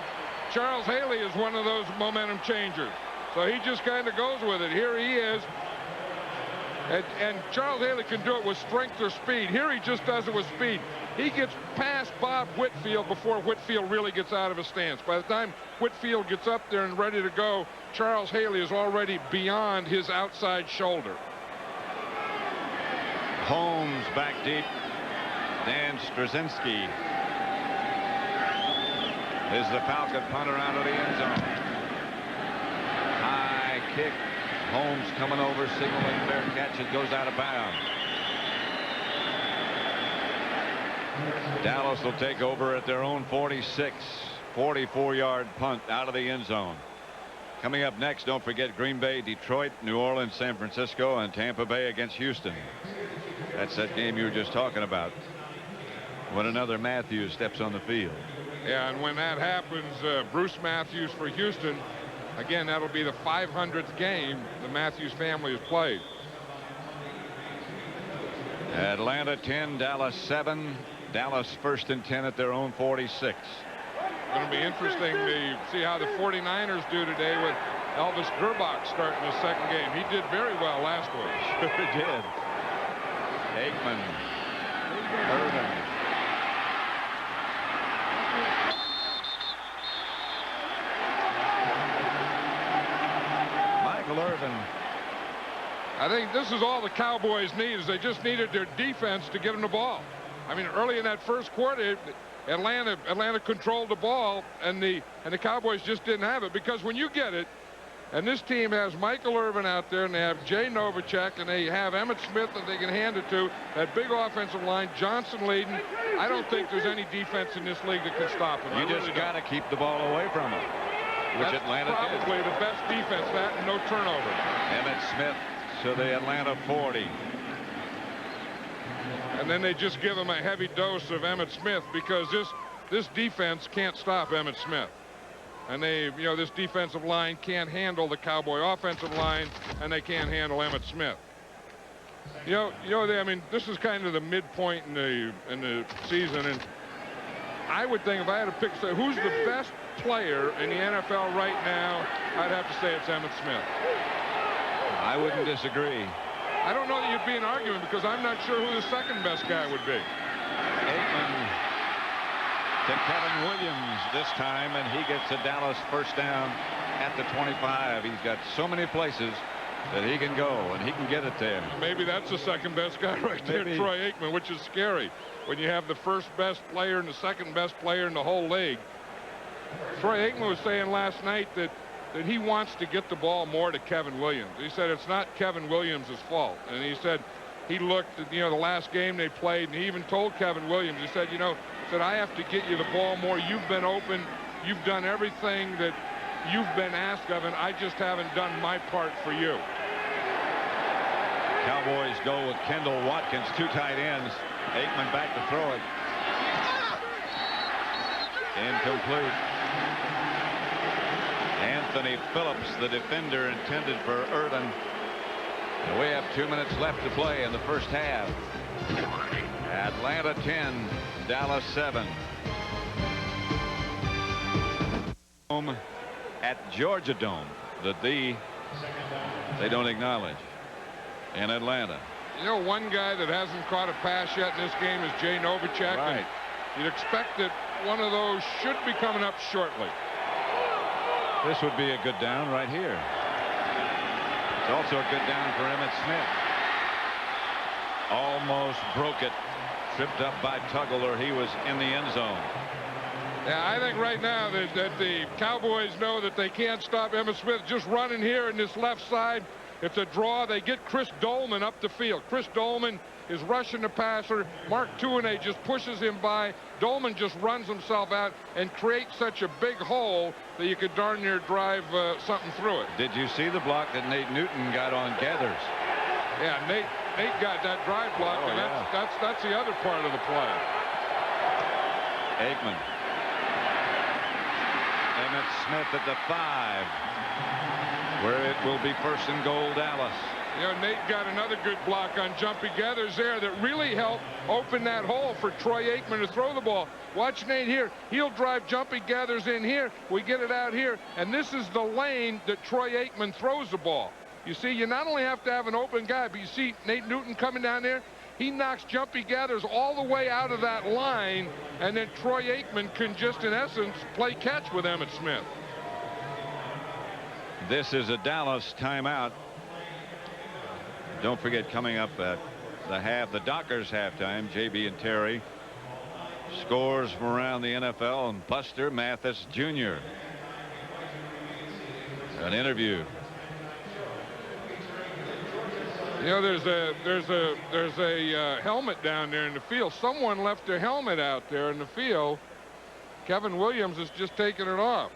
Charles Haley is one of those momentum changers. So he just kind of goes with it. Here he is. And Charles Haley can do it with strength or speed. Here he just does it with speed. He gets past Bob Whitfield before Whitfield really gets out of his stance. By the time Whitfield gets up there and ready to go, Charles Haley is already beyond his outside shoulder. Holmes back deep. Dan Straczynski is the Falcon punter out of the end zone. High kick. Holmes coming over, signaling fair catch. It goes out of bounds. Dallas will take over at their own 46. 44-yard punt out of the end zone. Coming up next, don't forget Green Bay, Detroit, New Orleans, San Francisco, and Tampa Bay against Houston. That's that game you were just talking about. When another Matthews steps on the field. Yeah, and when that happens, Bruce Matthews for Houston, again, that'll be the 500th game the Matthews family has played. Atlanta 10, Dallas 7. Dallas first and 10 at their own 46. It's going to be interesting to see how the 49ers do today with Elvis Gerbach starting his second game. He did very well last week. Sure did. Aikman. Irvin. Irvin. I think this is all the Cowboys need, is they just needed their defense to get them the ball. I mean, early in that first quarter, Atlanta controlled the ball, and the Cowboys just didn't have it, because when you get it, And this team has Michael Irvin out there, and they have Jay Novacek, and they have Emmitt Smith that they can hand it to. That big offensive line, Johnson leading. I don't think there's any defense in this league that can stop them. You just got to keep the ball away from them, which That's Atlanta probably did. the best defense, that and no turnovers. Emmitt Smith to the Atlanta 40. And then they just give him a heavy dose of Emmitt Smith because this defense can't stop Emmitt Smith. And this defensive line can't handle the Cowboy offensive line, and they can't handle Emmitt Smith. I mean, this is kind of the midpoint in the season, and I would think if I had to pick, who's the best player in the NFL right now, I'd have to say it's Emmitt Smith. I wouldn't disagree. I don't know that you'd be an argument because I'm not sure who the second best guy would be. Aikman to Kevin Williams this time, and he gets a Dallas first down at the 25. He's got so many places that he can go, and he can get it there. Maybe that's the second best guy right there, Troy Aikman, which is scary when you have the first best player and the second best player in the whole league. Troy Aikman was saying last night that he wants to get the ball more to Kevin Williams. He said it's not Kevin Williams' fault, and he said he looked at the last game they played, and he even told Kevin Williams, he said, I have to get you the ball more. You've been open. You've done everything that you've been asked of, and I just haven't done my part for you. Cowboys go with Kendall Watkins, two tight ends. Aikman back to throw it. Incomplete. Anthony Phillips, the defender intended for Irvin. And we have 2 minutes left to play in the first half. Atlanta 10, Dallas 7. Home at Georgia Dome that they don't acknowledge in Atlanta. One guy that hasn't caught a pass yet in this game is Jay Novacek. Right. And you'd expect that one of those should be coming up shortly. This would be a good down right here. It's also a good down for Emmitt Smith. Almost broke it. Tripped up by Tuggle, he was in the end zone. Yeah, I think right now that the Cowboys know that they can't stop Emmitt Smith just running here in this left side. It's a draw. They get Chris Dolman up the field. Chris Dolman is rushing the passer. Mark Tuinei just pushes him by. Dolman just runs himself out and creates such a big hole that you could darn near drive something through it. Did you see the block that Nate Newton got on Gathers? Yeah, Nate got that drive block, and that's the other part of the play. Aikman. Emmitt Smith at the 5, where it will be first and goal, Dallas. Nate got another good block on Jumpy Gathers there that really helped open that hole for Troy Aikman to throw the ball. Watch Nate here. He'll drive Jumpy Gathers in here. We get it out here, and this is the lane that Troy Aikman throws the ball. You see, you not only have to have an open guy, but you see Nate Newton coming down there. He knocks Jumpy Gathers all the way out of that line, and then Troy Aikman can just, in essence, play catch with Emmitt Smith. This is a Dallas timeout. Don't forget, coming up at the Dockers halftime, JB and Terry. Scores from around the NFL and Buster Mathis Jr. An interview. There's a helmet down there in the field. Someone left their helmet out there in the field. Kevin Williams is just taking it off.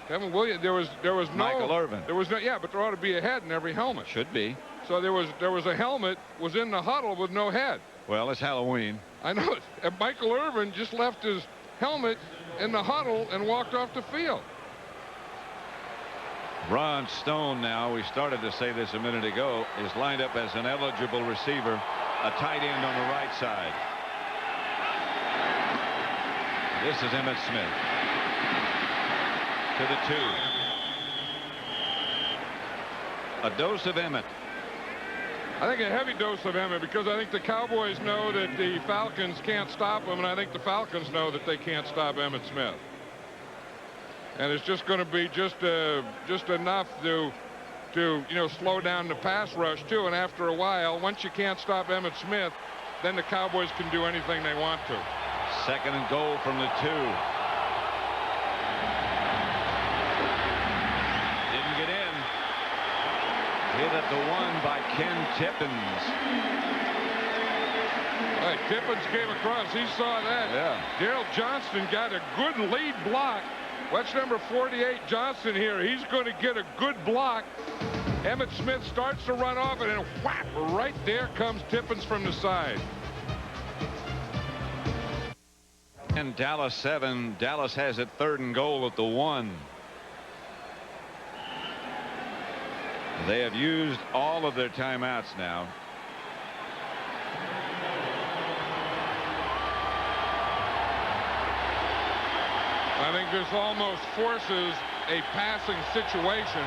Kevin Williams, there was no Michael Irvin. There was no, yeah, but there ought to be a head in every helmet. Should be. So there was a helmet was in the huddle with no head. Well, it's Halloween. I know it. And Michael Irvin just left his helmet in the huddle and walked off the field. Ron Stone, now, we started to say this a minute ago, is lined up as an eligible receiver, a tight end on the right side. This is Emmitt Smith to the 2. A dose of Emmitt. I think a heavy dose of Emmitt, because I think the Cowboys know that the Falcons can't stop him, and I think the Falcons know that they can't stop Emmitt Smith. And it's just going to be just enough to slow down the pass rush too. And after a while, once you can't stop Emmitt Smith, then the Cowboys can do anything they want to. Second and goal from the 2. Didn't get Hit at the 1 by Ken Tippins. Right, Tippins came across. He saw that. Yeah. Daryl Johnston got a good lead block. Watch number 48 Johnston here. He's going to get a good block. Emmitt Smith starts to run off, and then whap, right there comes Tippins from the side. And Dallas 7. Dallas has it 3rd and goal at the 1. They have used all of their timeouts now. I think this almost forces a passing situation,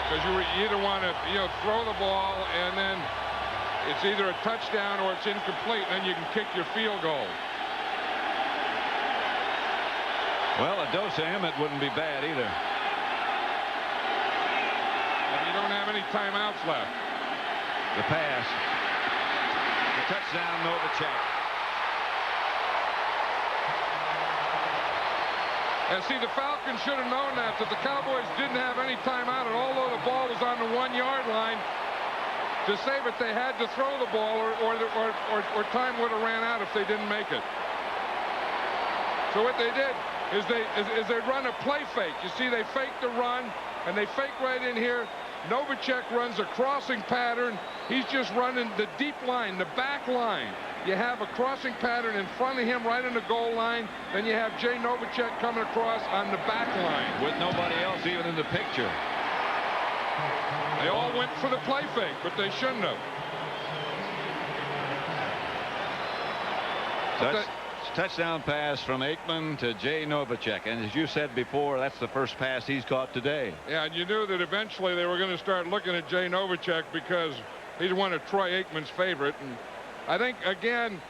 because you either want to throw the ball and then it's either a touchdown or it's incomplete, and then you can kick your field goal. Well, a dose of Emmett wouldn't be bad either. And you don't have any timeouts left. The pass. The touchdown, Novacek. And see, the Falcons should have known that the Cowboys didn't have any timeout, and although the ball was on the 1-yard line, to save it, they had to throw the ball, or time would have ran out if they didn't make it. So what they did is they run a play fake. You see, they fake the run, and they fake right in here. Novacek runs a crossing pattern. He's just running the deep line, the back line. You have a crossing pattern in front of him right in the goal line. Then you have Jay Novacek coming across on the back line. With nobody else even in the picture. They all went for the play fake, but they shouldn't have. Touchdown pass from Aikman to Jay Novacek. And as you said before, that's the first pass he's caught today. Yeah, and you knew that eventually they were going to start looking at Jay Novacek, because he's one of Troy Aikman's favorite. And I think, again,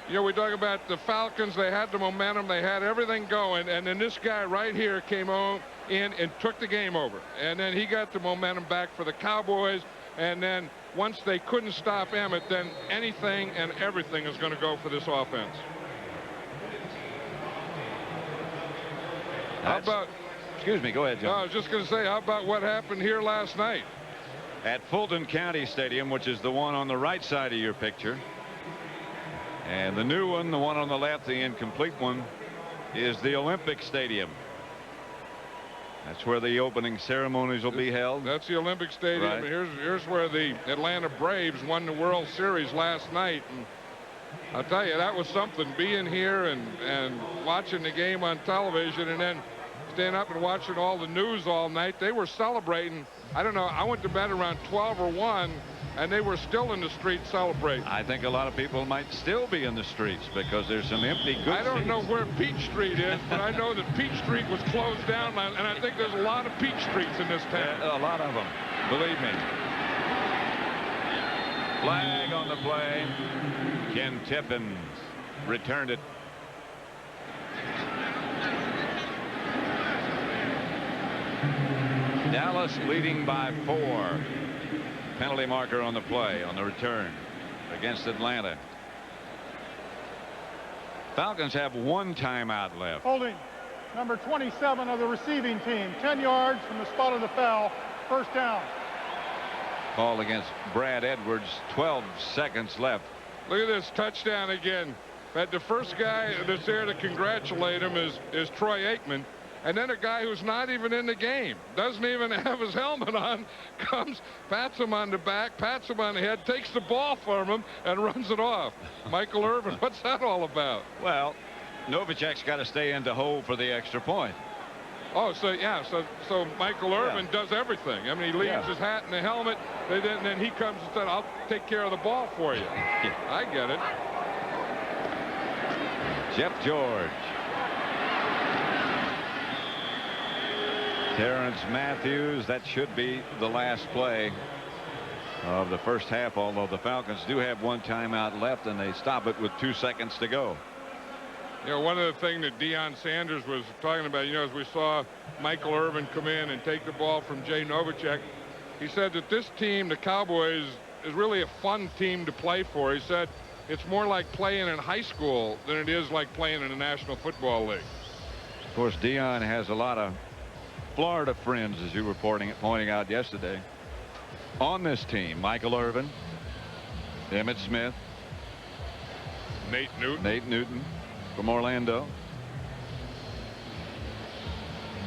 we talk about the Falcons. They had the momentum. They had everything going. And then this guy right here came in and took the game over. And then he got the momentum back for the Cowboys. And then once they couldn't stop Emmett, then anything and everything is going to go for this offense. How about... Excuse me, go ahead, John. I was just going to say, how about what happened here last night? At Fulton County Stadium, which is the one on the right side of your picture. And the new one, the one on the left, the incomplete one, is the Olympic Stadium. That's where the opening ceremonies will be held. That's the Olympic Stadium. Right. Here's where the Atlanta Braves won the World Series last night. And I'll tell you, that was something, being here and watching the game on television, and then staying up and watching all the news all night. They were celebrating. I don't know. I went to bed around 12 or 1, and they were still in the street celebrating. I think a lot of people might still be in the streets because there's some empty goods. I don't know where Peach Street is, but I know that Peach Street was closed down, and I think there's a lot of Peach Streets in this town. A lot of them, believe me. Flag on the play. Ken Tippins returned it. Dallas leading by 4. Penalty marker on the play on the return against Atlanta. Falcons have 1 timeout left. Holding number 27 of the receiving team, 10 yards from the spot of the foul, first down. Call against Brad Edwards, 12 seconds left. Look at this touchdown again. But the first guy that's there to congratulate him is Troy Aikman. And then a guy who's not even in the game, doesn't even have his helmet on, comes, pats him on the back, pats him on the head, takes the ball from him, and runs it off. Michael Irvin, what's that all about? Well, Novacek's got to stay in to hold for the extra point. Oh, so yeah, so Michael Irvin does everything. I mean, he leaves his hat and the helmet, then he comes and said, "I'll take care of the ball for you." I get it. Jeff George. Terrence Matthews. That should be the last play of the first half, although the Falcons do have 1 timeout left, and they stop it with 2 seconds to go. One of the things that Deion Sanders was talking about, as we saw Michael Irvin come in and take the ball from Jay Novacek, he said that this team, the Cowboys, is really a fun team to play for. He said it's more like playing in high school than it is like playing in the National Football League. Of course, Deion has a lot of Florida friends, as you were pointing out yesterday. on this team. Michael Irvin, Emmitt Smith, Nate Newton from Orlando.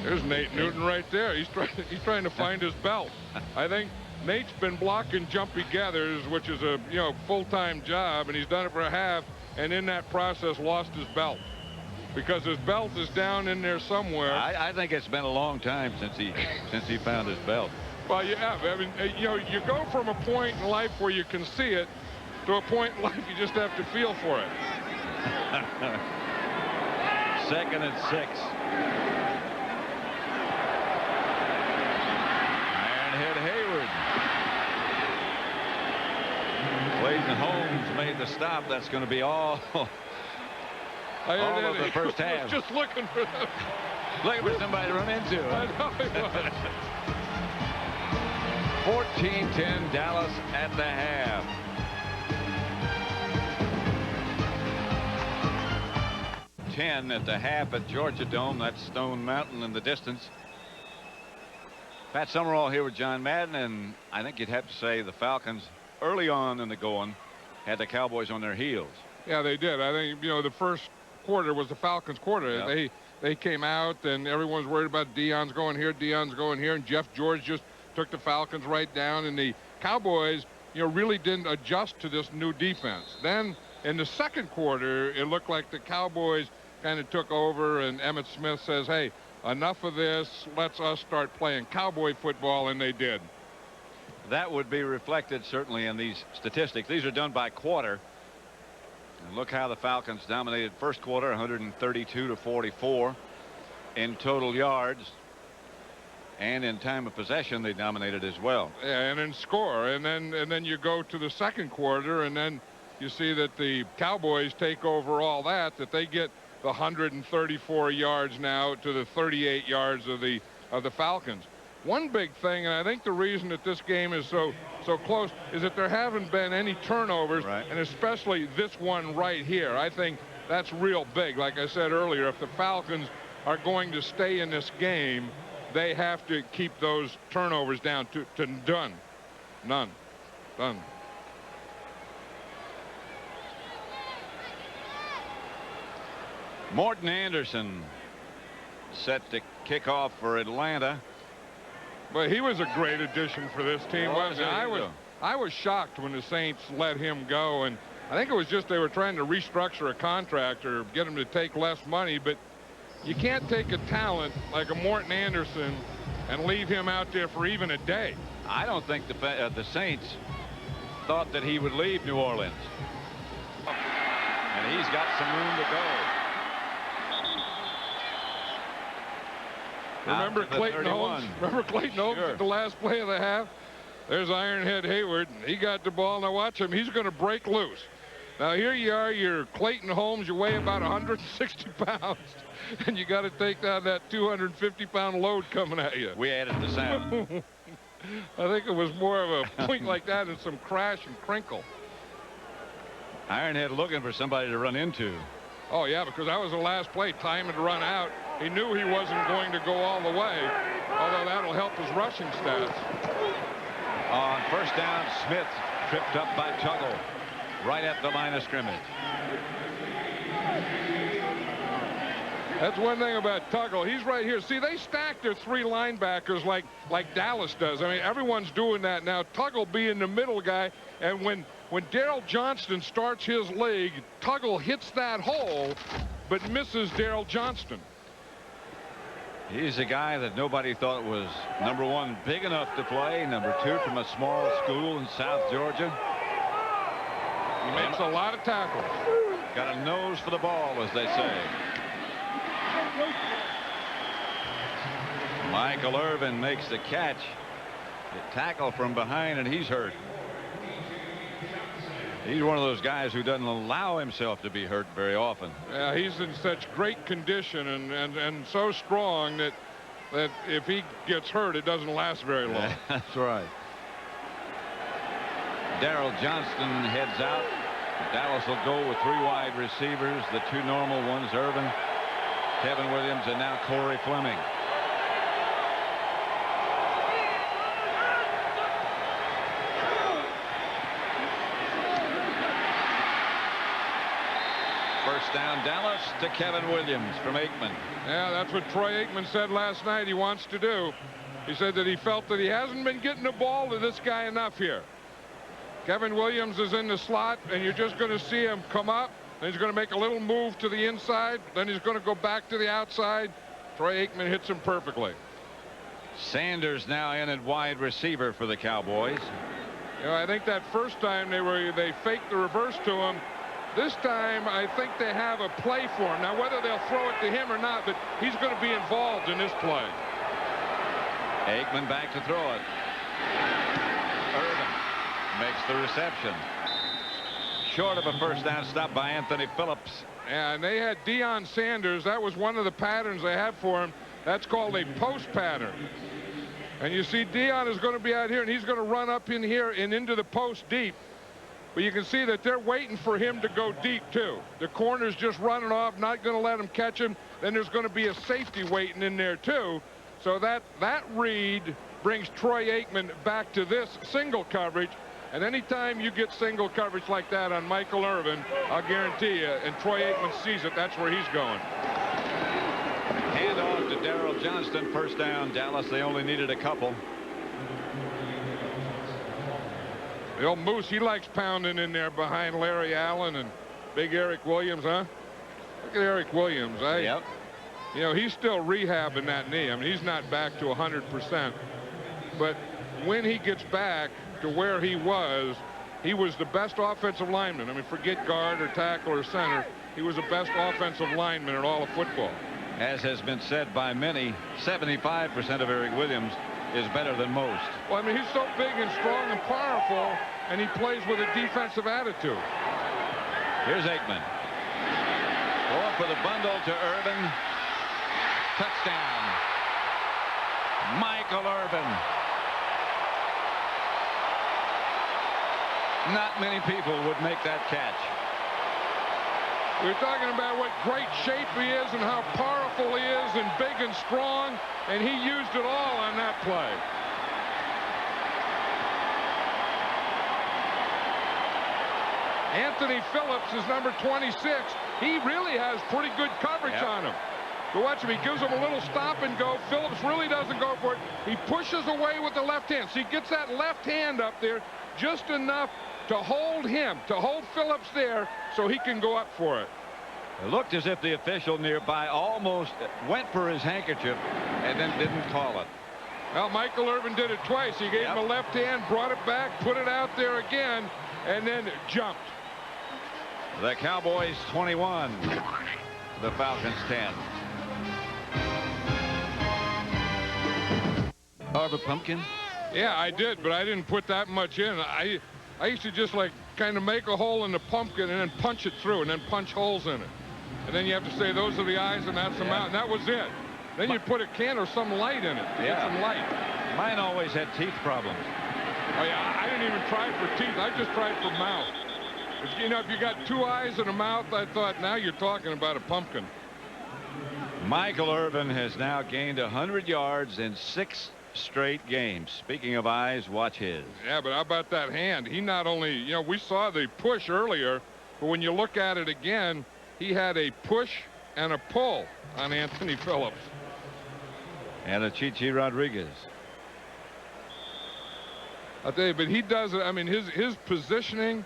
There's Nate Newton right there. He's trying to find his belt. I think Nate's been blocking jumpy gathers, which is a full-time job, and he's done it for a half, and in that process lost his belt because his belt is down in there somewhere. I think it's been a long time since he found his belt. Well, yeah, I mean, you go from a point in life where you can see it to a point in life you just have to feel for it. 2nd and 6. Hit Hayward. Clayton Holmes made the stop. That's going to be all of the first half. Just looking for them. Looking for somebody to run into. I know he was. 14-10 Dallas at the half. At the half at Georgia Dome. That's Stone Mountain in the distance. Pat Summerall here with John Madden, and I think you'd have to say the Falcons early on in the going had the Cowboys on their heels. Yeah, they did. I think the first quarter was the Falcons' quarter. Yep. They came out and everyone's worried about Deion's going here, and Jeff George just took the Falcons right down, and the Cowboys really didn't adjust to this new defense. Then in the second quarter it looked like the Cowboys kind of took over, and Emmitt Smith says, hey, enough of this, let's us start playing Cowboy football, and they did. That would be reflected certainly in these statistics. These are done by quarter, and look how the Falcons dominated first quarter, 132-44 in total yards, and in time of possession they dominated as well. Yeah, and in score, and then you go to the second quarter, and then you see that the Cowboys take over all that they get the 134 yards now to the 38 yards of the Falcons. One big thing, and I think the reason that this game is so close, is that there haven't been any turnovers, right, and especially this one right here. I think that's real big. Like I said earlier, if the Falcons are going to stay in this game, they have to keep those turnovers down to none. Morton Anderson set to kick off for Atlanta. But he was a great addition for this team, wasn't he? I I was shocked when the Saints let him go, and I think it was just they were trying to restructure a contract or get him to take less money. But you can't take a talent like a Morton Anderson and leave him out there for even a day. I don't think the Saints thought that he would leave New Orleans, and he's got some room to go. Remember Clayton Holmes? Remember Clayton Holmes at the last play of the half? There's Ironhead Hayward. He got the ball. Now watch him. He's going to break loose. Now here you are. You're Clayton Holmes. You weigh about 160 pounds. And you got to take down that 250-pound load coming at you. We added the sound. I think it was more of a point like that and some crash and crinkle. Ironhead looking for somebody to run into. Oh, yeah, because that was the last play. Time had run out. He knew he wasn't going to go all the way, although that'll help his rushing stats. On first down, Smith tripped up by Tuggle right at the line of scrimmage. That's one thing about Tuggle. He's right here. See, they stack their three linebackers like Dallas does. I mean, everyone's doing that now. Tuggle being the middle guy, and when Daryl Johnston starts his league, Tuggle hits that hole but misses Daryl Johnston. He's a guy that nobody thought was, number one, big enough to play, number two, from a small school in South Georgia. He makes a lot of tackles. Got a nose for the ball, as they say. Michael Irvin makes the catch. The tackle from behind, and he's hurt. He's one of those guys who doesn't allow himself to be hurt very often. Yeah, he's in such great condition and so strong that if he gets hurt, it doesn't last very long. Yeah, that's right. Daryl Johnston heads out. Dallas will go with three wide receivers, the two normal ones, Irvin, Kevin Williams, and now Corey Fleming. First down, Dallas to Kevin Williams from Aikman. Yeah, that's what Troy Aikman said last night he wants to do. He said that he felt that he hasn't been getting the ball to this guy enough here. Kevin Williams is in the slot, and you're just going to see him come up. Then he's going to make a little move to the inside. Then he's going to go back to the outside. Troy Aikman hits him perfectly. Sanders now in at wide receiver for the Cowboys. You know, I think that first time they faked the reverse to him. This time, I think they have a play for him. Now, whether they'll throw it to him or not, but he's going to be involved in this play. Aikman back to throw it. Irvin makes the reception. Short of a first down stop by Anthony Phillips. And they had Deion Sanders. That was one of the patterns they had for him. That's called a post pattern. And you see Deion is going to be out here, and he's going to run up in here and into the post deep. But you can see that they're waiting for him to go deep, too. The corner's just running off, not going to let him catch him. Then there's going to be a safety waiting in there, too. So that read brings Troy Aikman back to this single coverage. And anytime you get single coverage like that on Michael Irvin, I'll guarantee you, and Troy Aikman sees it, that's where he's going. Hand off to Darrell Johnston. First down, Dallas. They only needed a couple. The old Moose, he likes pounding in there behind Larry Allen and big Eric Williams, huh? Look at Eric Williams. Yep. You know, he's still rehabbing that knee. I mean, he's not back to 100%. But when he gets back to where he was the best offensive lineman. I mean, forget guard or tackle or center. He was the best offensive lineman in all of football. As has been said by many, 75% of Eric Williams is better than most. Well, I mean, he's so big and strong and powerful, and he plays with a defensive attitude. Here's Aikman. Going for the bundle to Irvin. Touchdown. Michael Irvin. Not many people would make that catch. We're talking about what great shape he is and how powerful he is and big and strong, and he used it all on that play. Anthony Phillips is number 26. He really has pretty good coverage on him. But watch him. He gives him a little stop and go. Phillips really doesn't go for it. He pushes away with the left hand. So he gets that left hand up there just enough to hold him, to hold Phillips there so he can go up for it. It looked as if the official nearby almost went for his handkerchief and then didn't call it. Well, Michael Irvin did it twice. He gave him a left hand, brought it back, put it out there again, and then jumped. The Cowboys 21, the Falcons 10. Harvard Pumpkin? Yeah, I did, but I didn't put that much in. I used to just like kind of make a hole in the pumpkin and then punch it through and then punch holes in it. And then you have to say those are the eyes and that's the mouth. And that was it. Then you put a can or some light in it to get some light. Mine always had teeth problems. Oh, yeah, I didn't even try for teeth. I just tried for mouth. If you got two eyes and a mouth, I thought, now you're talking about a pumpkin. Michael Irvin has now gained 100 yards in 6 straight games. Speaking of eyes, watch his. Yeah, but how about that hand? He not only, we saw the push earlier, but when you look at it again, he had a push and a pull on Anthony Phillips. And a Chichi Rodriguez. I'll tell you, but he does it. I mean, his positioning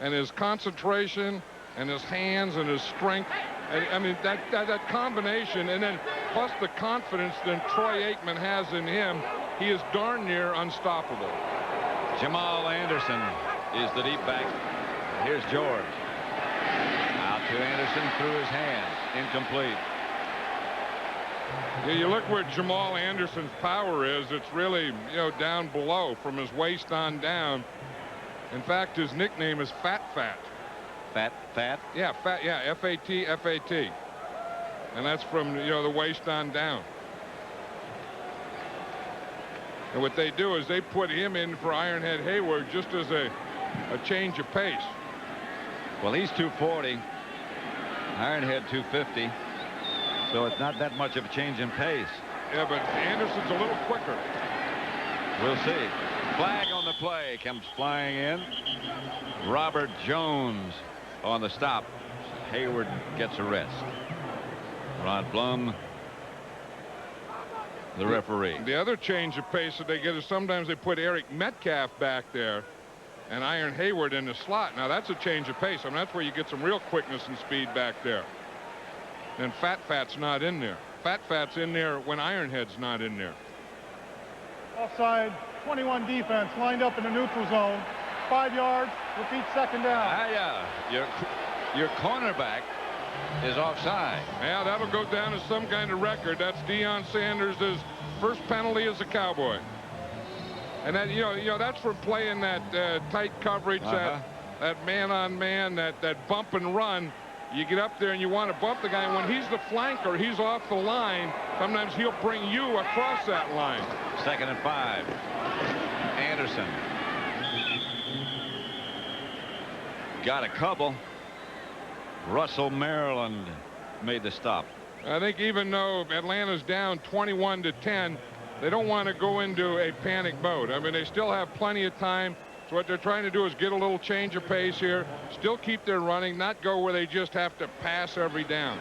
and his concentration and his hands and his strength. And, I mean, that combination, and then plus the confidence that Troy Aikman has in him, he is darn near unstoppable. Jamal Anderson is the deep back. Here's George. Out to Anderson through his hands. Incomplete. Yeah, you look where Jamal Anderson's power is. It's really, down below from his waist on down. In fact, his nickname is Fat. Fat? Yeah, Fat. Yeah, F-A-T, F-A-T. And that's from, the waist on down. And what they do is they put him in for Ironhead Hayward just as a change of pace. Well, he's 240. Ironhead 250. So it's not that much of a change in pace. Yeah, but Anderson's a little quicker. We'll see. Flag on the play comes flying in. Robert Jones on the stop. Hayward gets a rest. Rod Blum, the referee. The other change of pace that they get is sometimes they put Eric Metcalf back there and Iron Hayward in the slot. Now that's a change of pace. I mean, that's where you get some real quickness and speed back there. And Fat's not in there. Fat's in there when Ironhead's not in there. Offside, 21 defense lined up in the neutral zone. 5 yards, repeat second down. Your cornerback is offside. Yeah, that'll go down as some kind of record. That's Deion Sanders' first penalty as a Cowboy. And that, you know, that's for playing that tight coverage, that man-on-man, that bump and run. You get up there and you want to bump the guy. And when he's the flanker, he's off the line. Sometimes he'll bring you across that line. 2nd and 5. Anderson. Got a couple. Russell, Maryland made the stop. I think even though Atlanta's down 21-10, they don't want to go into a panic mode. I mean, they still have plenty of time. So what they're trying to do is get a little change of pace here, still keep their running, not go where they just have to pass every down.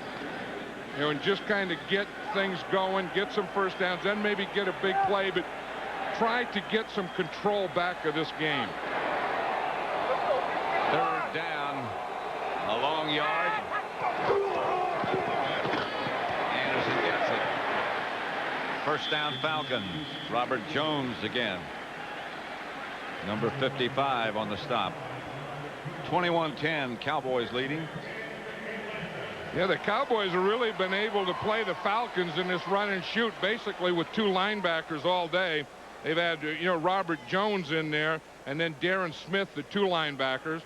You know, and just kind of get things going, get some first downs, then maybe get a big play, but try to get some control back of this game. 3rd down, a long yard. Anderson gets it. 1st down, Falcons. Robert Jones again. Number 55 on the stop. 21-10, Cowboys leading. Yeah, the Cowboys have really been able to play the Falcons in this run and shoot basically with 2 linebackers all day. They've had, you know, Robert Jones in there and then Darren Smith, the 2 linebackers.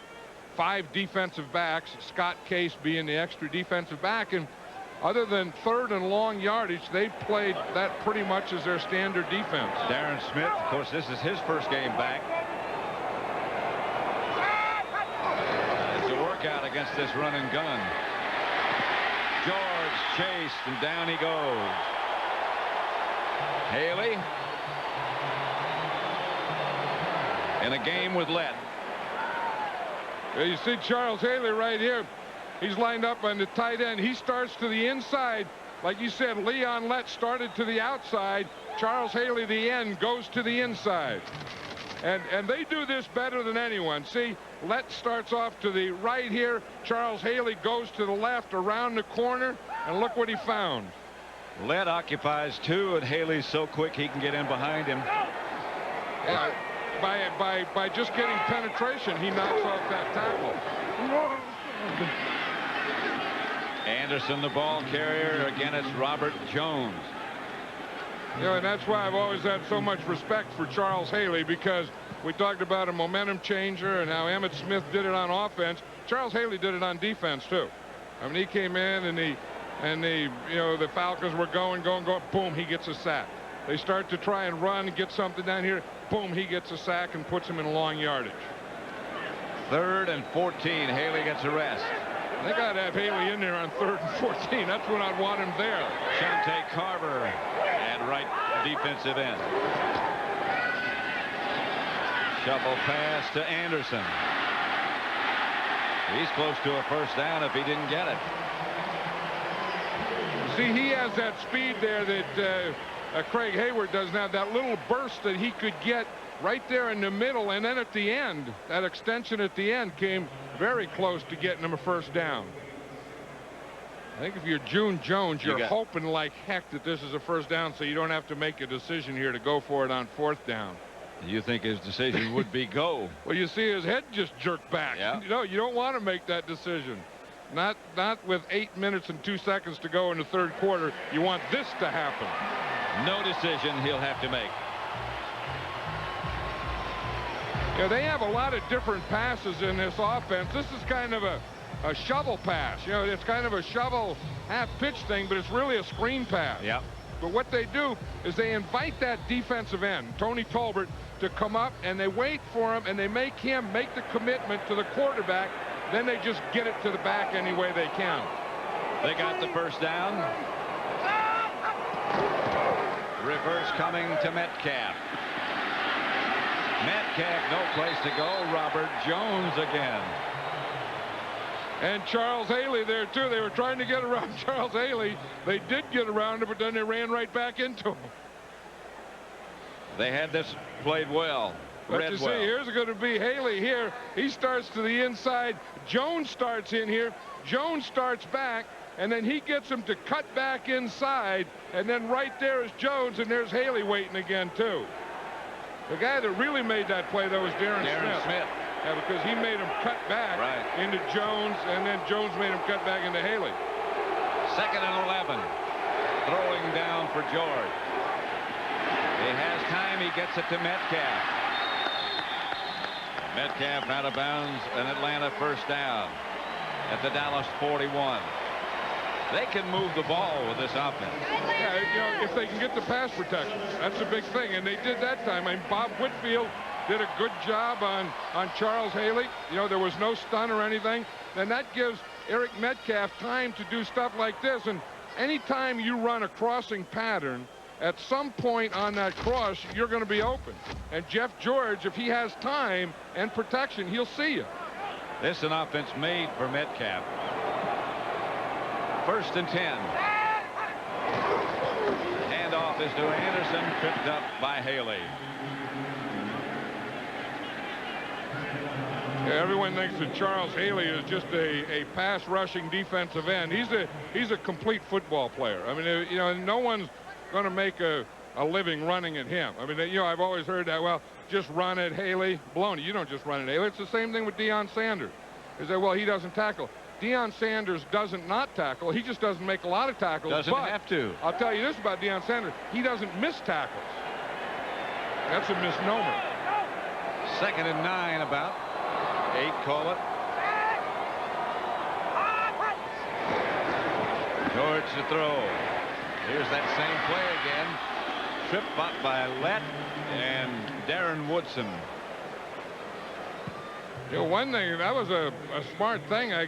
5 defensive backs, Scott Case being the extra defensive back. And other than 3rd and long yardage, they've played that pretty much as their standard defense. Darren Smith, of course, this is his first game back. It's a workout against this run and gun. George chased, and down he goes. Haley in a game with Lett. You see Charles Haley right here. He's lined up on the tight end. He starts to the inside. Like you said, Leon Lett started to the outside. Charles Haley, the end, goes to the inside. And they do this better than anyone. See, Lett starts off to the right here. Charles Haley goes to the left around the corner. And look what he found. Lett occupies 2, and Haley's so quick he can get in behind him. Yeah, by just getting penetration, he knocks off that tackle. Anderson, the ball carrier. Again, it's Robert Jones. You know, and that's why I've always had so much respect for Charles Haley, because we talked about a momentum changer and how Emmitt Smith did it on offense. Charles Haley did it on defense too. I mean, he came in and the Falcons were going, boom, he gets a sack. They start to try and run and get something down here. Boom, he gets a sack and puts him in a long yardage. 3rd and 14. Haley gets a rest. They got to have Haley in there on 3rd and 14. That's when I'd want him there. Shante Carver at right defensive end. Shovel pass to Anderson. He's close to a first down if he didn't get it. See, he has that speed there that Craig Hayward doesn't have. That little burst that he could get right there in the middle, and then at the end, that extension at the end came very close to getting him a first down. I think if you're June Jones, you're hoping like heck that this is a first down so you don't have to make a decision here to go for it on 4th down. You think his decision would be go? Well, you see his head just jerk back. Yeah. You know, you don't want to make that decision. Not with 8 minutes and 2 seconds to go in the 3rd quarter. You want this to happen. No decision he'll have to make. Yeah, they have a lot of different passes in this offense. This is kind of a shovel pass. You know, it's kind of a shovel half pitch thing, but it's really a screen pass. Yep. But what they do is they invite that defensive end, Tony Tolbert, to come up, and they wait for him, and they make him make the commitment to the quarterback. Then they just get it to the back any way they can. They got the first down. Reverse coming to Metcalf. Metcalf, no place to go. Robert Jones again. And Charles Haley there, too. They were trying to get around Charles Haley. They did get around him, but then they ran right back into him. They had this played well. But you see, here's going to be Haley here. He starts to the inside. Jones starts in here. Jones starts back, and then he gets him to cut back inside. And then right there is Jones, and there's Haley waiting again, too. The guy that really made that play, though, was Darren Smith. Yeah, because he made him cut back into Jones, and then Jones made him cut back into Haley. 2nd and 11. Throwing down for George. He has time. He gets it to Metcalf. Metcalf out of bounds, and Atlanta first down at the Dallas 41. They can move the ball with this offense. Yeah, you know, if they can get the pass protection, that's a big thing, and they did that time. I mean, Bob Whitfield did a good job on Charles Haley. You know, there was no stun or anything. And that gives Eric Metcalf time to do stuff like this. And anytime you run a crossing pattern, at some point on that cross, you're going to be open. And Jeff George, if he has time and protection, he'll see you. This is an offense made for Metcalf. 1st and 10. The handoff is to Anderson, tripped up by Haley. Yeah, everyone thinks that Charles Haley is just a pass rushing defensive end. He's a complete football player. I mean, you know, no one's going to make a living running at him. I mean, you know, I've always heard that, well, just run at Haley. Baloney. You don't just run at Haley. It's the same thing with Deion Sanders. Is that, well, he doesn't tackle. Deion Sanders doesn't not tackle. He just doesn't make a lot of tackles. Doesn't have to. I'll tell you this about Deion Sanders. He doesn't miss tackles. That's a misnomer. 2nd and 9 about. 8, call it. George to throw. Here's that same play again. Tripped up by Lett and Darren Woodson. You know, one thing, that was a smart thing. I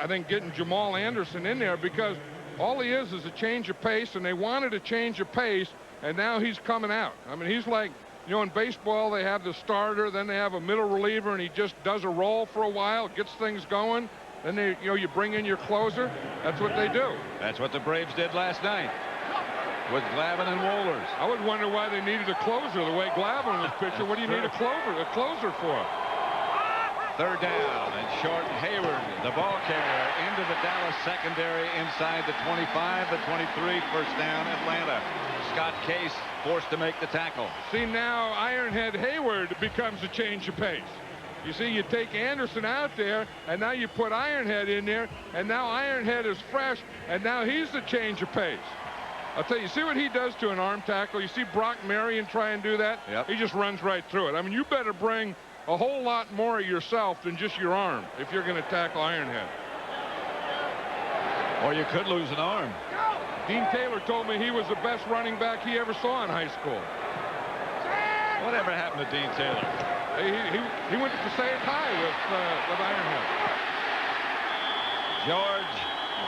think getting Jamal Anderson in there, because all he is a change of pace, and they wanted a change of pace, and now he's coming out. I mean, he's like, you know, in baseball, they have the starter, then they have a middle reliever, and he just does a roll for a while, gets things going. Then they, you know, you bring in your closer. That's what they do. That's what the Braves did last night with Glavine and Wohlers. I would wonder why they needed a closer the way Glavine was pitching. What do you need a closer for? 3rd down and short. Hayward, the ball carrier, into the Dallas secondary inside the 25, the 23. First down, Atlanta. Scott Case forced to make the tackle. See, now Ironhead Hayward becomes a change of pace. You see, you take Anderson out there, and now you put Ironhead in there, and now Ironhead is fresh, and now he's the change of pace. I'll tell you, see what he does to an arm tackle? You see Brock Marion try and do that? Yep. He just runs right through it. I mean, you better bring a whole lot more of yourself than just your arm if you're going to tackle Ironhead. Or you could lose an arm. Dean Taylor told me he was the best running back he ever saw in high school. Whatever happened to Dean Taylor? He went to Passaic High with Ironhead. George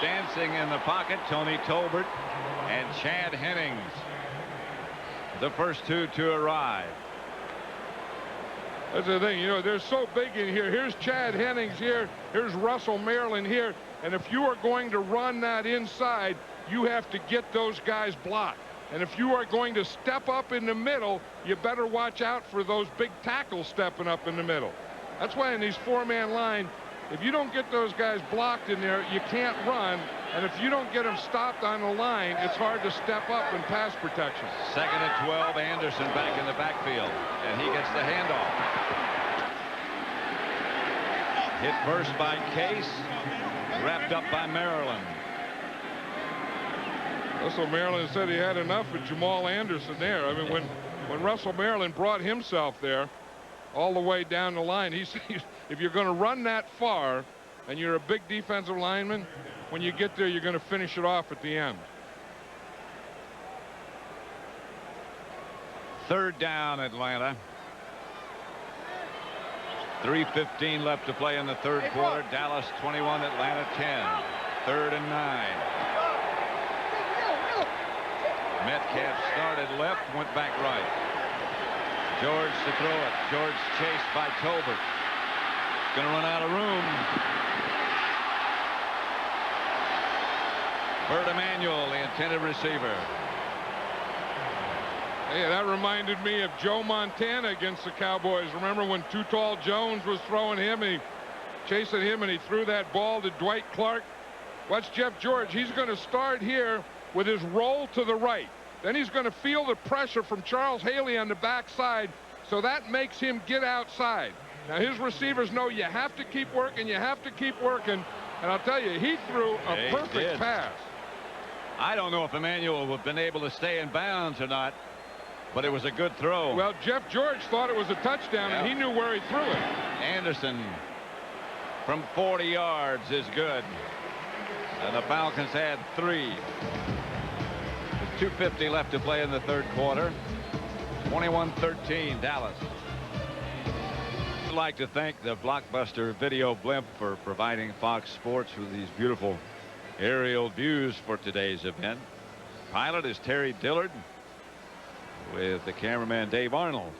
dancing in the pocket. Tony Tolbert and Chad Hennings, the first two to arrive. That's the thing, you know, they're so big in here. Here's Chad Hennings here. Here's Russell Maryland here. And if you are going to run that inside, you have to get those guys blocked. And if you are going to step up in the middle, you better watch out for those big tackles stepping up in the middle. That's why in these 4-man line, if you don't get those guys blocked in there, you can't run. And if you don't get them stopped on the line, it's hard to step up in pass protection. 2nd and 12, Anderson back in the backfield, and he gets the handoff. Hit first by Case, wrapped up by Maryland. Russell Maryland said he had enough with Jamal Anderson there. I mean, when Russell Maryland brought himself there all the way down the line, he said, if you're going to run that far and you're a big defensive lineman, when you get there, you're going to finish it off at the end. 3rd down, Atlanta. 3:15 left to play in the 3rd quarter. Dallas 21, Atlanta 10. 3rd and 9. Metcalf started left, went back right. George to throw it. George chased by Tolbert. Going to run out of room. Bert Emanuel, the intended receiver. Hey, that reminded me of Joe Montana against the Cowboys. Remember when Too Tall Jones was throwing him and chasing him, and he threw that ball to Dwight Clark? Watch Jeff George. He's going to start here with his roll to the right. Then he's going to feel the pressure from Charles Haley on the backside, so that makes him get outside. Now his receivers know you have to keep working, you have to keep working, and I'll tell you, he threw a perfect pass. I don't know if Emanuel would have been able to stay in bounds or not, but it was a good throw. Well, Jeff George thought it was a touchdown, and he knew where he threw it. Anderson from 40 yards is good. And the Falcons had 3. With 2:50 left to play in the third quarter. 21-13 Dallas. I'd like to thank the Blockbuster Video Blimp for providing Fox Sports with these beautiful aerial views for today's event. Pilot is Terry Dillard, with the cameraman Dave Arnold.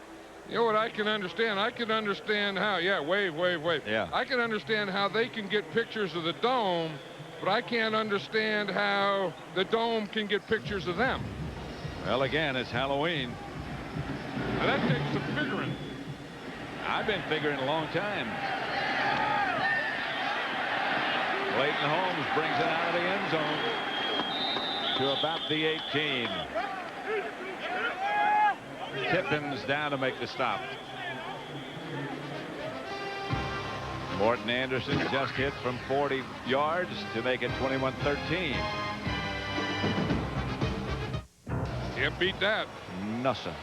You know what I can understand? I can understand how, wave. Yeah. I can understand how they can get pictures of the dome, but I can't understand how the dome can get pictures of them. Well, again, it's Halloween. Now that takes some figuring. I've been figuring a long time. Clayton Holmes brings it out of the end zone to about the 18. Tippins down to make the stop. Morton Anderson just hit from 40 yards to make it 21-13. Can't beat that. Nothing.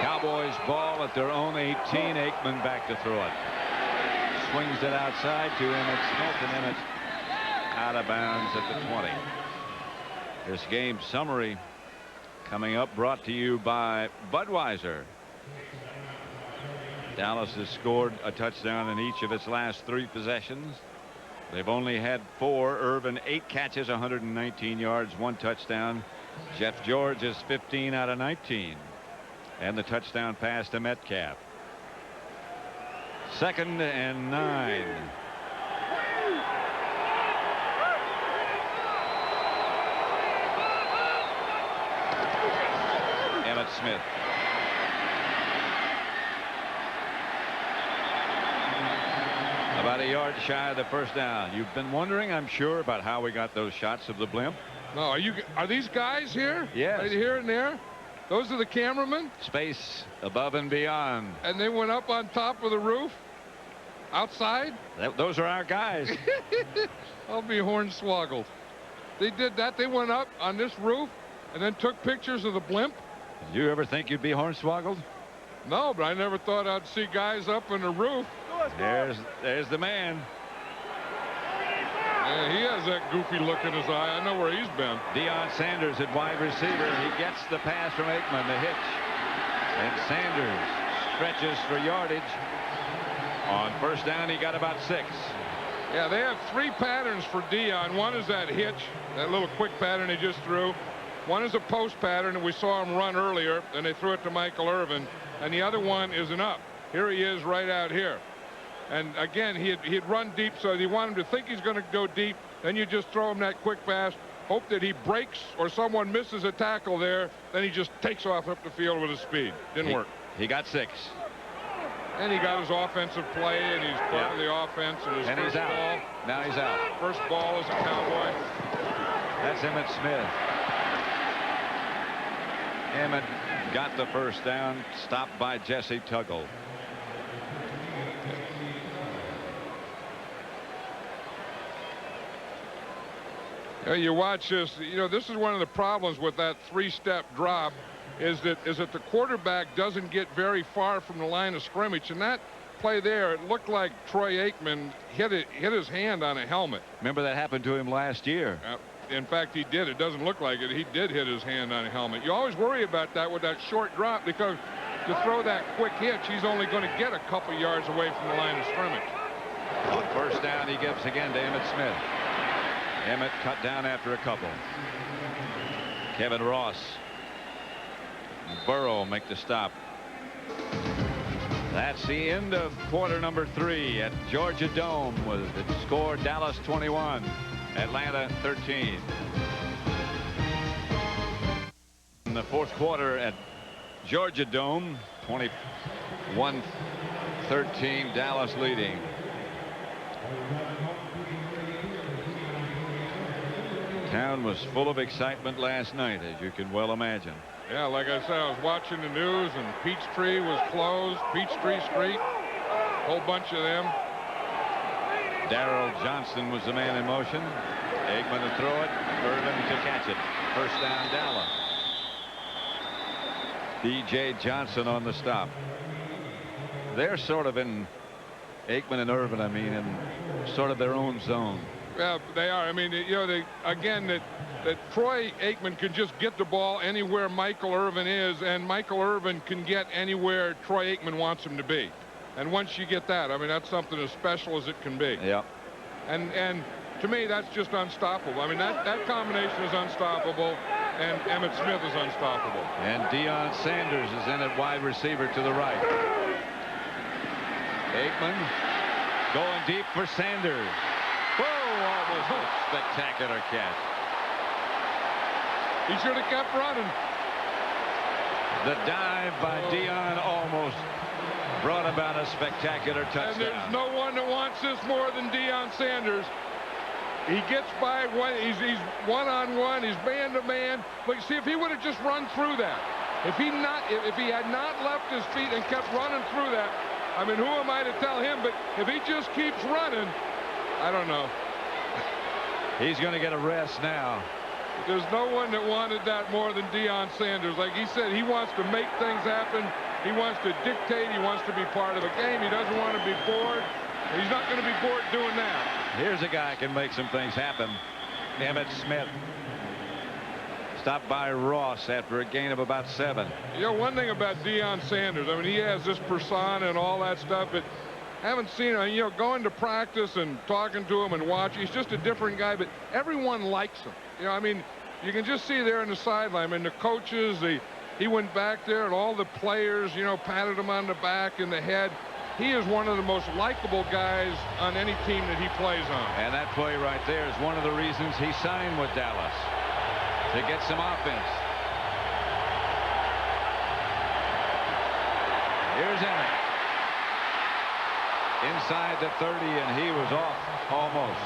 Cowboys ball at their own 18. Aikman back to throw it. Swings it outside to Emmitt Smith, and Emmitt out of bounds at the 20. This game summary coming up, brought to you by Budweiser. Dallas has scored a touchdown in each of its last 3 possessions. They've only had 4. Irvin 8 catches, 119 yards, 1 touchdown. Jeff George is 15 out of 19. And the touchdown pass to Metcalf. 2nd and 9. Emmitt Smith. About a yard shy of the first down. You've been wondering, I'm sure, about how we got those shots of the blimp. No, are these guys here? Yes. Right here and there? Those are the cameramen? Space above and beyond. And they went up on top of the roof? Outside? Those are our guys. I'll be hornswoggled. They did that. They went up on this roof and then took pictures of the blimp. Did you ever think you'd be hornswoggled? No, but I never thought I'd see guys up on the roof. There's the man. Yeah, he has that goofy look in his eye. I know where he's been. Deion Sanders at wide receiver. He gets the pass from Aikman, the hitch. And Sanders stretches for yardage. On first down, he got about 6. Yeah, they have 3 patterns for Deion. One is that hitch, that little quick pattern he just threw. One is a post pattern, and we saw him run earlier, and they threw it to Michael Irvin. And the other one is an up. Here he is right out here. And again, he'd run deep, so you want him to think he's going to go deep. Then you just throw him that quick pass, hope that he breaks or someone misses a tackle there. Then he just takes off up the field with his speed. Didn't work. He got 6. And he got his offensive play, and he's part of the offense. And his first ball. Now he's out. First ball as a Cowboy. That's Emmitt Smith. Emmitt got the first down, stopped by Jesse Tuggle. You watch this. You know, this is one of the problems with that 3-step drop is that the quarterback doesn't get very far from the line of scrimmage. And that play there, it looked like Troy Aikman hit his hand on a helmet. Remember that happened to him last year. In fact, he did. It doesn't look like it. He did hit his hand on a helmet. You always worry about that with that short drop, because to throw that quick hitch, he's only going to get a couple yards away from the line of scrimmage. On first down, he gives again to Emmitt Smith. Emmitt cut down after a couple. Kevin Ross. Burrow make the stop. That's the end of quarter number 3 at Georgia Dome with the score Dallas 21, Atlanta 13. In the fourth quarter at Georgia Dome, 21-13, Dallas leading. Town was full of excitement last night, as you can well imagine. Yeah, like I said, I was watching the news, and Peachtree was closed. Peachtree Street, a whole bunch of them. Darrell Johnson was the man in motion. Aikman to throw it. Irvin to catch it. First down, Dallas. D.J. Johnson on the stop. They're sort of in, Aikman and Irvin, I mean, in sort of their own zone. Yeah, they are. I mean, you know, that Troy Aikman can just get the ball anywhere Michael Irvin is, and Michael Irvin can get anywhere Troy Aikman wants him to be. And once you get that, I mean, that's something as special as it can be. Yeah. And to me, that's just unstoppable. I mean, that combination is unstoppable, and Emmitt Smith is unstoppable. And Deion Sanders is in at wide receiver to the right. Aikman going deep for Sanders. Whoa, almost a spectacular catch. He should have kept running. The dive by Deion almost brought about a spectacular touchdown. And there's no one that wants this more than Deion Sanders. He gets by one. He's one-on-one. He's man-to-man. But see, if he would have just run through that, if he had not left his feet and kept running through that, I mean, who am I to tell him? But if he just keeps running, I don't know. He's going to get a rest now. There's no one that wanted that more than Deion Sanders. Like he said, he wants to make things happen. He wants to dictate. He wants to be part of a game. He doesn't want to be bored. He's not going to be bored doing that. Here's a guy who can make some things happen. Emmitt Smith. Stopped by Ross after a gain of about 7. You know, one thing about Deion Sanders, I mean, he has this persona and all that stuff, but haven't seen him, you know, going to practice and talking to him and watching. He's just a different guy, but everyone likes him. You know, I mean, you can just see there in the sideline. I mean, the coaches, he went back there, and all the players, you know, patted him on the back and the head. He is one of the most likable guys on any team that he plays on. And that play right there is one of the reasons he signed with Dallas, to get some offense. Here's Emmitt. Inside the 30, and he was off almost.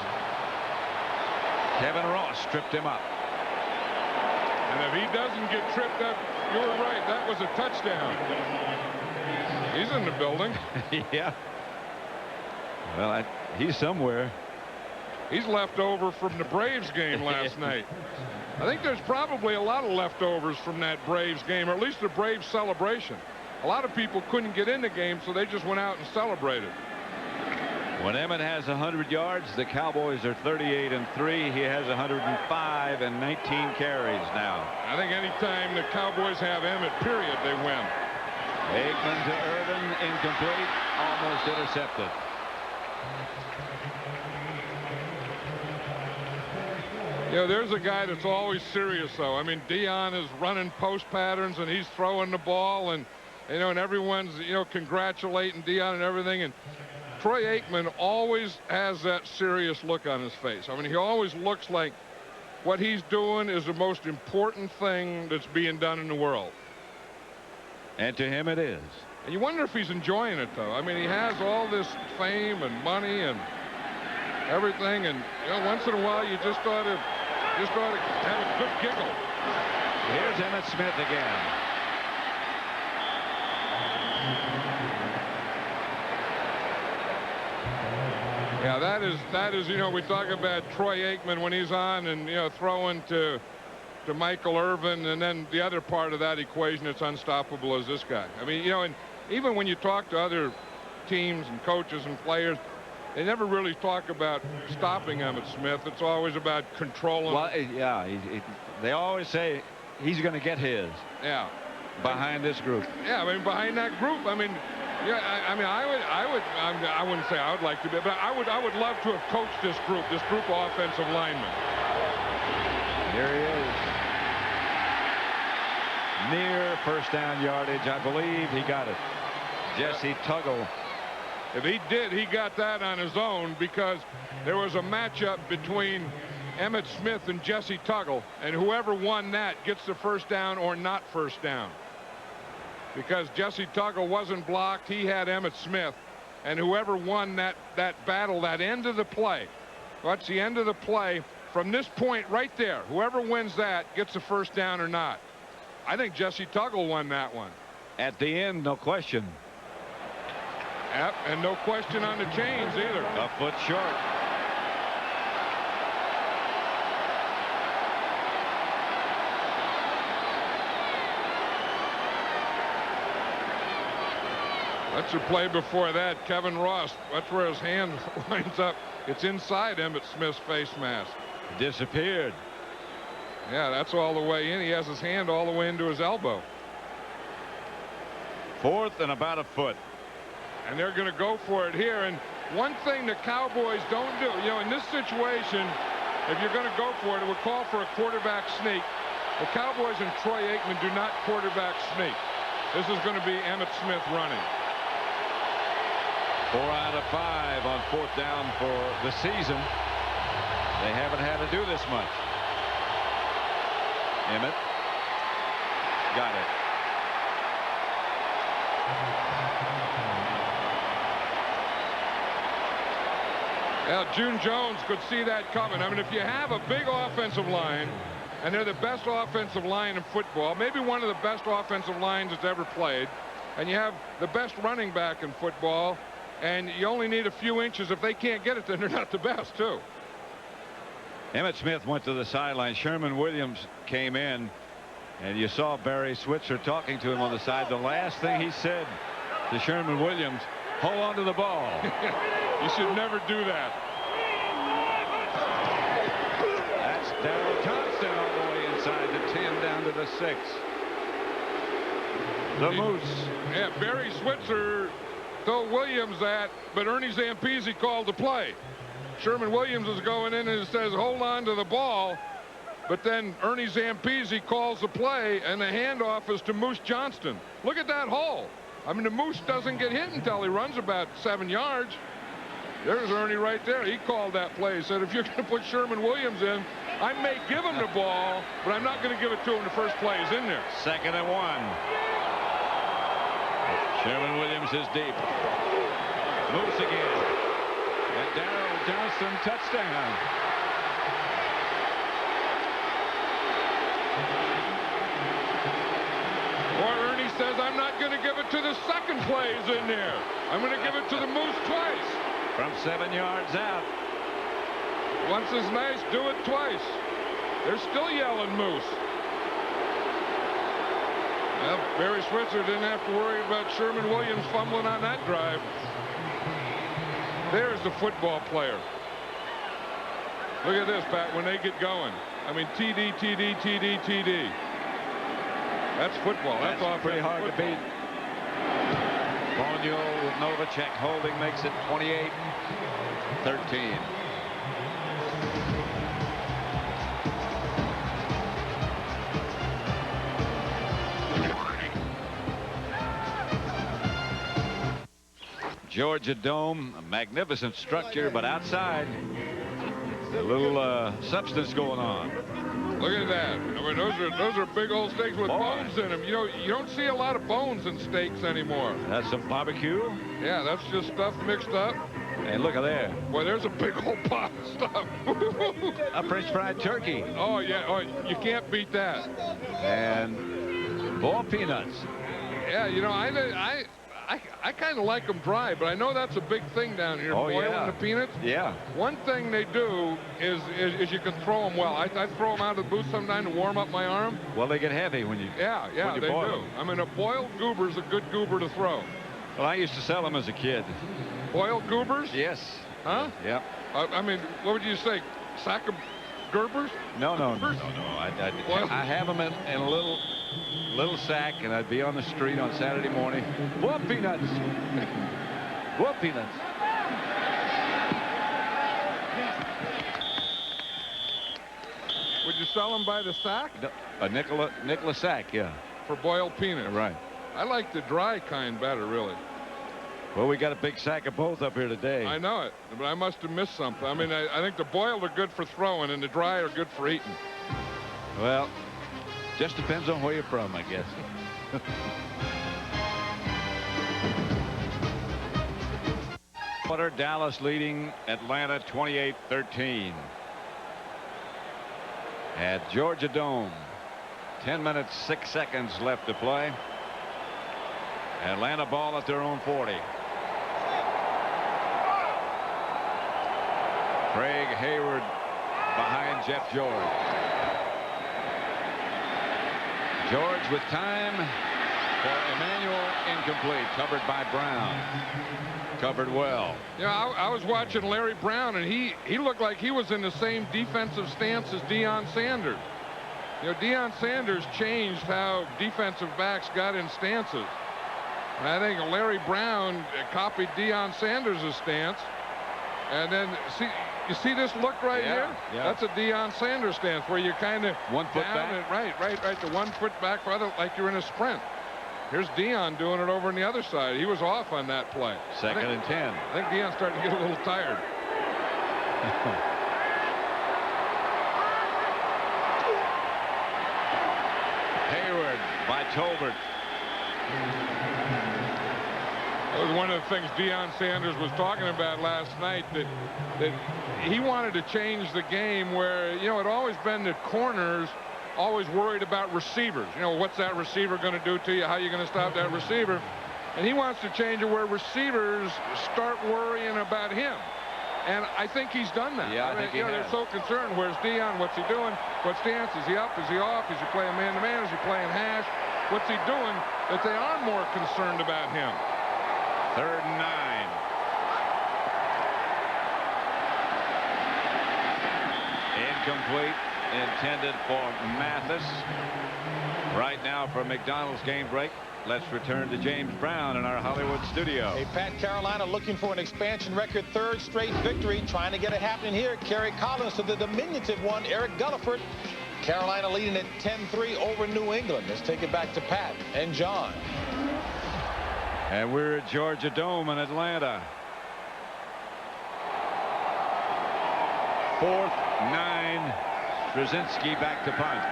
Kevin Ross tripped him up. And if he doesn't get tripped up, you were right. That was a touchdown. He's in the building. Yeah. Well, he's somewhere. He's left over from the Braves game last night. I think there's probably a lot of leftovers from that Braves game, or at least the Braves celebration. A lot of people couldn't get in the game, so they just went out and celebrated. When Emmitt has 100 yards, the Cowboys are 38-3. He has 105 and 19 carries now. I think anytime the Cowboys have Emmitt, period, they win. Aikman to Irvin, incomplete, almost intercepted. You know, there's a guy that's always serious, though. I mean, Deion is running post patterns, and he's throwing the ball, and, you know, and everyone's, you know, congratulating Deion and everything. And Troy Aikman always has that serious look on his face. I mean, he always looks like what he's doing is the most important thing that's being done in the world. And to him it is. And you wonder if he's enjoying it, though. I mean, he has all this fame and money and everything, and, you know, once in a while you just ought to have a good giggle. Here's Emmitt Smith again. Yeah, that is, you know, we talk about Troy Aikman when he's on and, you know, throwing to Michael Irvin, and then the other part of that equation that's unstoppable is this guy. I mean, you know, and even when you talk to other teams and coaches and players, they never really talk about stopping Emmitt Smith. It's always about controlling. Well, yeah, they always say he's going to get his. Yeah. Behind this group. Yeah, I mean, behind that group. I mean, yeah, I wouldn't say I would like to be, but I would love to have coached this group of offensive linemen. Here he is. Near first down yardage. I believe he got it. Jesse Tuggle. If he did, he got that on his own, because there was a matchup between Emmitt Smith and Jesse Tuggle, and whoever won that gets the first down or not first down. Because Jesse Tuggle wasn't blocked, he had Emmitt Smith, and whoever won that battle, that end of the play, that's the end of the play from this point right there, whoever wins that gets the first down or not. I think Jesse Tuggle won that one. At the end, no question. Yep, and no question on the chains either. A foot short. That's a play before that. Kevin Ross, that's where his hand winds up. It's inside Emmitt Smith's face mask. Disappeared. Yeah, that's all the way in. He has his hand all the way into his elbow. 4th and about a foot. And they're going to go for it here. And one thing the Cowboys don't do, you know, in this situation, if you're going to go for it, it would call for a quarterback sneak. The Cowboys and Troy Aikman do not quarterback sneak. This is going to be Emmitt Smith running. 4 out of 5 on 4th down for the season. They haven't had to do this much. Emmitt got it. Well, June Jones could see that coming. I mean, if you have a big offensive line, and they're the best offensive line in football, maybe one of the best offensive lines that's ever played, and you have the best running back in football, and you only need a few inches. If they can't get it, then they're not the best, too. Emmitt Smith went to the sideline. Sherman Williams came in, and you saw Barry Switzer talking to him on the side. The last thing he said to Sherman Williams, hold on to the ball. You should never do that. That's Darrell Thompson all the way inside the 10 down to the 6. The Moose. Yeah, Barry Switzer told Williams that, but Ernie Zampese called the play. Sherman Williams is going in and says, hold on to the ball. But then Ernie Zampese calls the play, and the handoff is to Moose Johnston. Look at that hole. I mean, the Moose doesn't get hit until he runs about 7 yards. There's Ernie right there. He called that play. He said, if you're going to put Sherman Williams in, I may give him the ball, but I'm not going to give it to him the first play is in there. 2nd and 1. Sherman Williams is deep. Moose again. And Darrell Johnston touchdown. Or Ernie says, I'm not going to give it to the second plays in there. I'm going to give it to the Moose twice. From 7 yards out. Once is nice, do it twice. They're still yelling Moose. Well, Barry Switzer didn't have to worry about Sherman Williams fumbling on that drive. There's the football player. Look at this, Pat, when they get going. I mean, TD, TD, TD, TD. That's football. That's all pretty hard to beat. Bonio with Novacek holding makes it 28-13. Georgia Dome, a magnificent structure, but outside a little substance going on. Look at that. I mean, those are big old steaks with bones in them. You know, you don't see a lot of bones in steaks anymore. That's some barbecue. Yeah, that's just stuff mixed up. And look at there. Boy, there's a big old pot of stuff. A French fried turkey. Oh, yeah. Oh, you can't beat that. And boiled peanuts. Yeah, you know, I kind of like them dry, but I know that's a big thing down here, boiling the peanuts. Yeah. One thing they do is you can throw them well. I throw them out of the booth sometime to warm up my arm. Well, they get heavy when you they do. them. I mean, a boiled goober's a good goober to throw. Well, I used to sell them as a kid. Boiled goobers? Yes. Huh? Yep. I mean, what would you say? Sack of Gerbers? No. I have them in a little sack, and I'd be on the street on Saturday morning. Boiled peanuts. Boiled peanuts. Would you sell them by the sack? No, a nickel a sack, yeah. For boiled peanuts. Right. I like the dry kind better, really. Well, we got a big sack of both up here today. I know it, but I must have missed something. I mean, I think the boiled are good for throwing and the dry are good for eating. Well, just depends on where you're from, I guess. Dallas leading Atlanta 28-13 at Georgia Dome. 10 minutes 6 seconds left to play. Atlanta ball at their own 40. Craig Hayward behind Jeff George. George with time for Emmanuel, incomplete, covered by Brown. Covered well. Yeah, I was watching Larry Brown, and he looked like he was in the same defensive stance as Deion Sanders. You know, Deion Sanders changed how defensive backs got in stances. And I think Larry Brown copied Deion Sanders' stance. And then you see this look right here? Yeah. That's a Deion Sanders stance where you kind of 1 foot back. And, right. The 1 foot back, rather like you're in a sprint. Here's Deion doing it over on the other side. He was off on that play. Second and 10. I think Deion's starting to get a little tired. Hayward by Tolbert. That was one of the things Deion Sanders was talking about last night, that he wanted to change the game where, you know, it always been that corners always worried about receivers. You know, what's that receiver going to do to you? How are you going to stop that receiver? And he wants to change it where receivers start worrying about him. And I think he's done that. Yeah, I think he has. They're so concerned. Where's Deion? What's he doing? What stance? Is he up? Is he off? Is he playing man-to-man? Is he playing hash? What's he doing that they are more concerned about him? 3rd and 9. Incomplete. Intended for Mathis. Right now for McDonald's game break. Let's return to James Brown in our Hollywood studio. Hey, Pat, Carolina looking for an expansion record 3rd straight victory. Trying to get it happening here. Kerry Collins to the diminutive one, Eric Gulliford. Carolina leading at 10-3 over New England. Let's take it back to Pat and John. And we're at Georgia Dome in Atlanta. 4th, 9. Straczynski back to punt.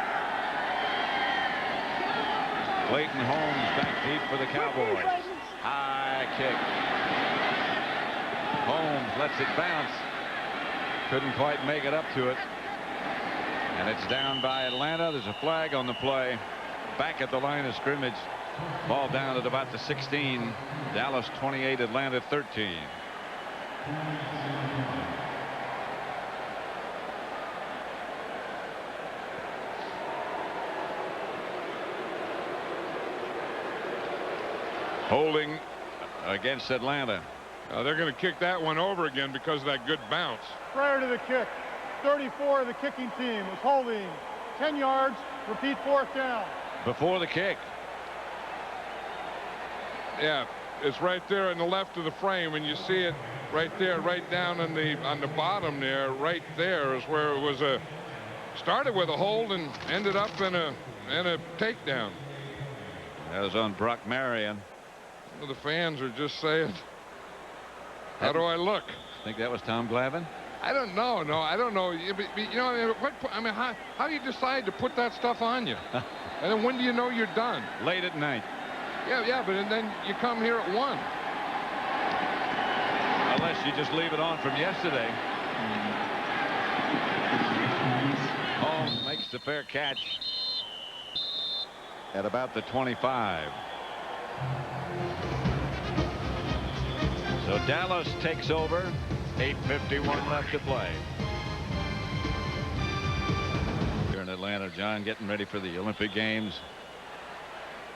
Clayton Holmes back deep for the Cowboys. High kick. Holmes lets it bounce. Couldn't quite make it up to it. And it's down by Atlanta. There's a flag on the play. Back at the line of scrimmage. Ball down at about the 16. Dallas 28, Atlanta 13. Holding against Atlanta. They're going to kick that one over again because of that good bounce. Prior to the kick, 34 of the kicking team was holding 10 yards. Repeat 4th down. Before the kick. Yeah, it's right there in the left of the frame, and you see it right there, right down on the bottom there. Right there is where it was started with a hold and ended up in a takedown. That was on Brock Marion. The fans are just saying, how do I look? I think that was Tom Glavine. I don't know. No, I don't know. You know, how do you decide to put that stuff on you? And then when do you know you're done? Late at night. Yeah, but then you come here at 1. Unless you just leave it on from yesterday. Holmes makes the fair catch at about the 25. So Dallas takes over. 8:51 left to play. Here in Atlanta, John, getting ready for the Olympic Games.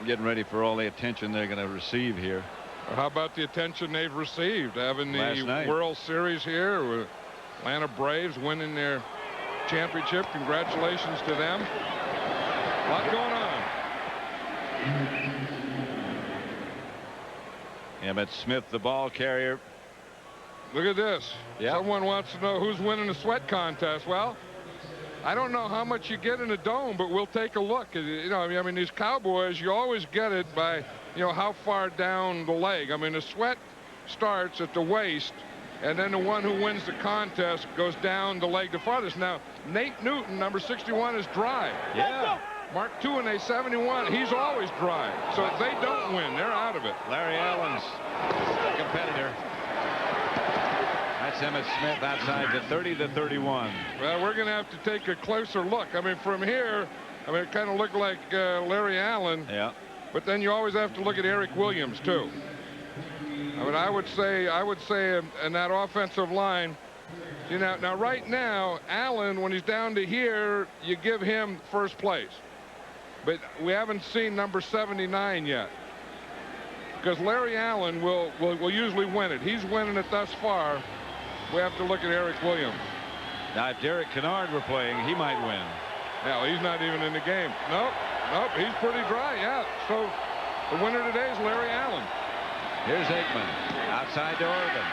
Getting ready for all the attention they're going to receive here. How about the attention they've received having the World Series here with Atlanta Braves winning their championship? Congratulations to them. A lot going on. Emmett Smith, the ball carrier. Look at this. Yep. Someone wants to know who's winning the sweat contest. Well, I don't know how much you get in a dome, but we'll take a look. You know, I mean, these Cowboys, you always get it by, you know, how far down the leg. I mean, the sweat starts at the waist, and then the one who wins the contest goes down the leg the farthest. Now, Nate Newton, number 61, is dry. Yeah. Mark Tuinei, 71, he's always dry. So if they don't win, they're out of it. Larry Allen's the competitor. That's Emmitt Smith outside the 30-31. Well, we're going to have to take a closer look. I mean, from here, I mean, it kind of looked like Larry Allen. Yeah. But then you always have to look at Eric Williams, too. I mean, I would say in that offensive line, you know, now right now, Allen, when he's down to here, you give him first place. But we haven't seen number 79 yet. Because Larry Allen will usually win it. He's winning it thus far. We have to look at Eric Williams. Now, if Derek Kennard were playing, he might win. Now, he's not even in the game. Nope, he's pretty dry, yeah. So the winner today is Larry Allen. Here's Aikman outside to Irvin.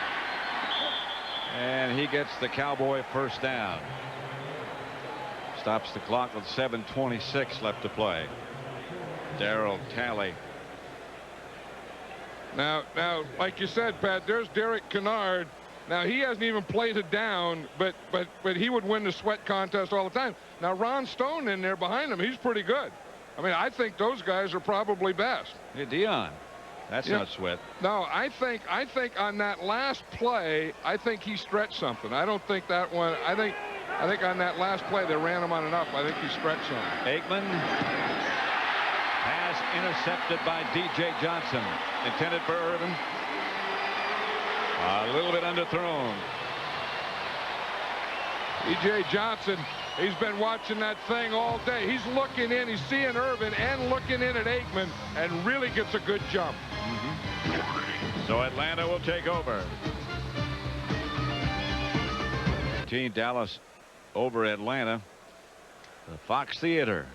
And he gets the Cowboy first down. Stops the clock with 7:26 left to play. Darryl Talley. Now, like you said, Pat, there's Derek Kennard. Now, he hasn't even played it down, but he would win the sweat contest all the time. Now, Ron Stone in there behind him, he's pretty good. I mean, I think those guys are probably best. Yeah, Dion. That's not sweat. No, I think on that last play, I think he stretched something. I don't think that one. I think on that last play they ran him on enough. I think he stretched something. Aikman. Pass intercepted by D.J. Johnson. Intended for Irvin. A little bit underthrown. D.J. Johnson, he's been watching that thing all day. He's looking in. He's seeing Irvin and looking in at Aikman and really gets a good jump. So Atlanta will take over. Dallas over Atlanta. The Fox Theater.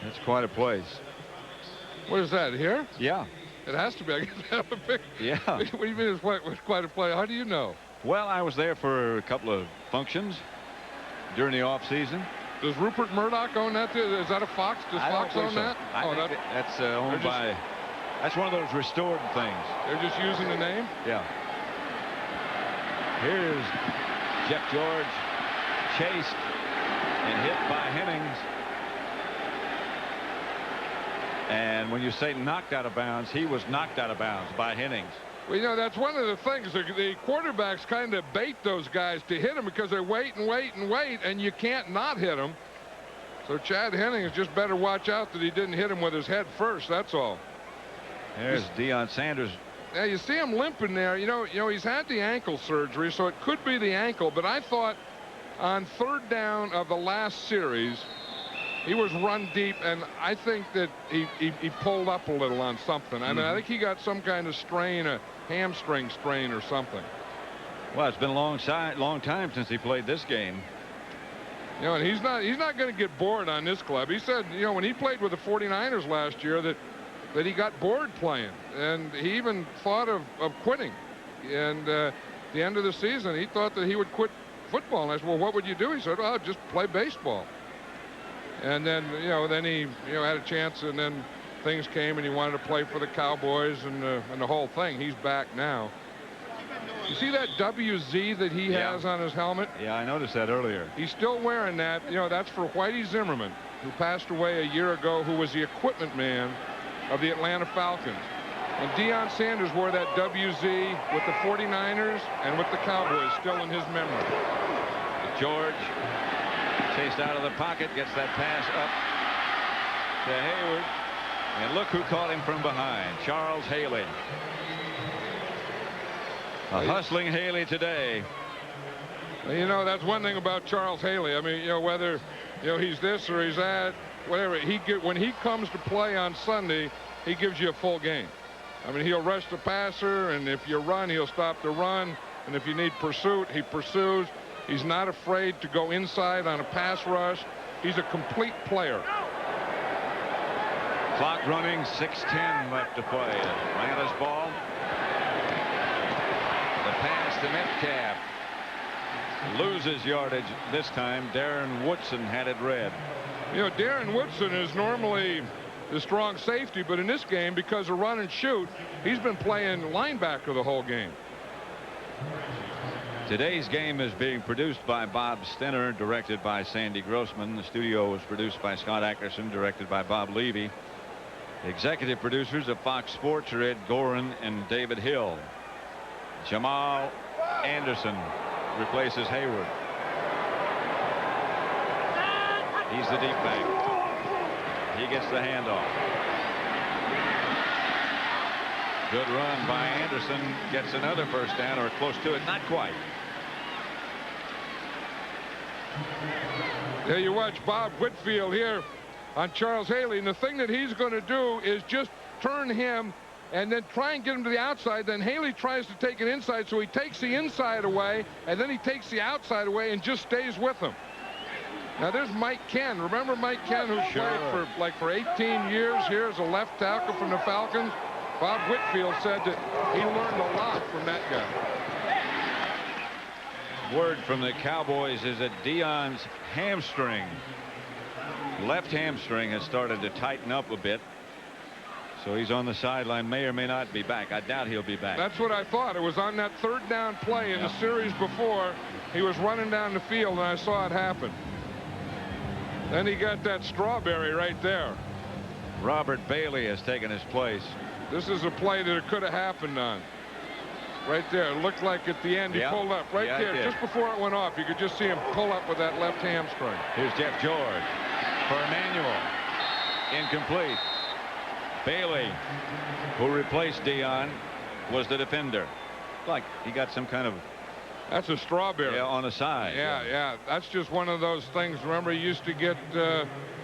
That's quite a place. What is that, here? Yeah. It has to be. I guess have a big. Yeah. What do you mean it's quite a play? How do you know? Well, I was there for a couple of functions during the off season. Does Rupert Murdoch own that? Is that a Fox? Does Fox own that? I think that's owned by. That's one of those restored things. They're just using the name? Yeah. Here's Jeff George chased and hit by Hennings. And when you say knocked out of bounds, he was knocked out of bounds by Hennings. Well, you know, that's one of the things. The quarterbacks kind of bait those guys to hit them because they wait and wait and wait, and you can't not hit them. So Chad Hennings just better watch out that he didn't hit him with his head first. That's all. There's Deion Sanders. Now you see him limping there. You know he's had the ankle surgery, so it could be the ankle. But I thought on third down of the last series, he was run deep, and I think that he pulled up a little on something. I mean, I think he got some kind of strain, a hamstring strain or something. Well, it's been a long time since he played this game. You know, and he's not going to get bored on this club. He said, you know, when he played with the 49ers last year that he got bored playing, and he even thought of quitting. And the end of the season, he thought that he would quit football. And I said, well, what would you do? He said, oh, just play baseball. And then, then he, had a chance, and then things came, and he wanted to play for the Cowboys and the whole thing. He's back now. You see that WZ that he has on his helmet? Yeah, I noticed that earlier. He's still wearing that. That's for Whitey Zimmerman, who passed away a year ago, who was the equipment man of the Atlanta Falcons. And Deion Sanders wore that WZ with the 49ers and with the Cowboys still in his memory. George chased out of the pocket, gets that pass up to Hayward. And look who caught him from behind, Charles Haley. A hustling Haley today. Well, that's one thing about Charles Haley. I mean, whether, he's this or he's that, whatever, when he comes to play on Sunday, he gives you a full game. I mean, he'll rush the passer, and if you run, he'll stop the run. And if you need pursuit, he pursues. He's not afraid to go inside on a pass rush. He's a complete player. Clock running, 6:10 left to play. Atlanta's ball. The pass to Metcalf. Loses yardage this time. Darren Woodson had it read. Darren Woodson is normally the strong safety, but in this game, because of run and shoot, he's been playing linebacker the whole game. Today's game is being produced by Bob Stenner, directed by Sandy Grossman. The studio was produced by Scott Ackerson, directed by Bob Levy. Executive producers of Fox Sports are Ed Gorin and David Hill. Jamal Anderson replaces Hayward. He's the deep back. He gets the handoff. Good run by Anderson. Gets another first down, or close to it. Not quite. There you watch Bob Whitfield here on Charles Haley, and the thing that he's going to do is just turn him and then try and get him to the outside. Then Haley tries to take it inside, so he takes the inside away, and then he takes the outside away and just stays with him. Now there's Mike Ken. Remember Mike Ken, who played for 18 years here as a left tackle from the Falcons? Bob Whitfield said that he learned a lot from that guy. Word from the Cowboys is that Deion's hamstring, left hamstring, has started to tighten up a bit. So he's on the sideline, may or may not be back. I doubt he'll be back. That's what I thought. It was on that third down play in the series before. He was running down the field, and I saw it happen. Then he got that strawberry right there. Robert Bailey has taken his place. This is a play that it could have happened on. Right there. It looked like at the end he pulled up. Right there. Just before it went off, you could just see him pull up with that left hamstring. Here's Jeff George for Emmanuel. Incomplete. Bailey, who replaced Deion, was the defender. Like he got some kind of... That's a strawberry. Yeah, on the side. Yeah. That's just one of those things. Remember, he used to get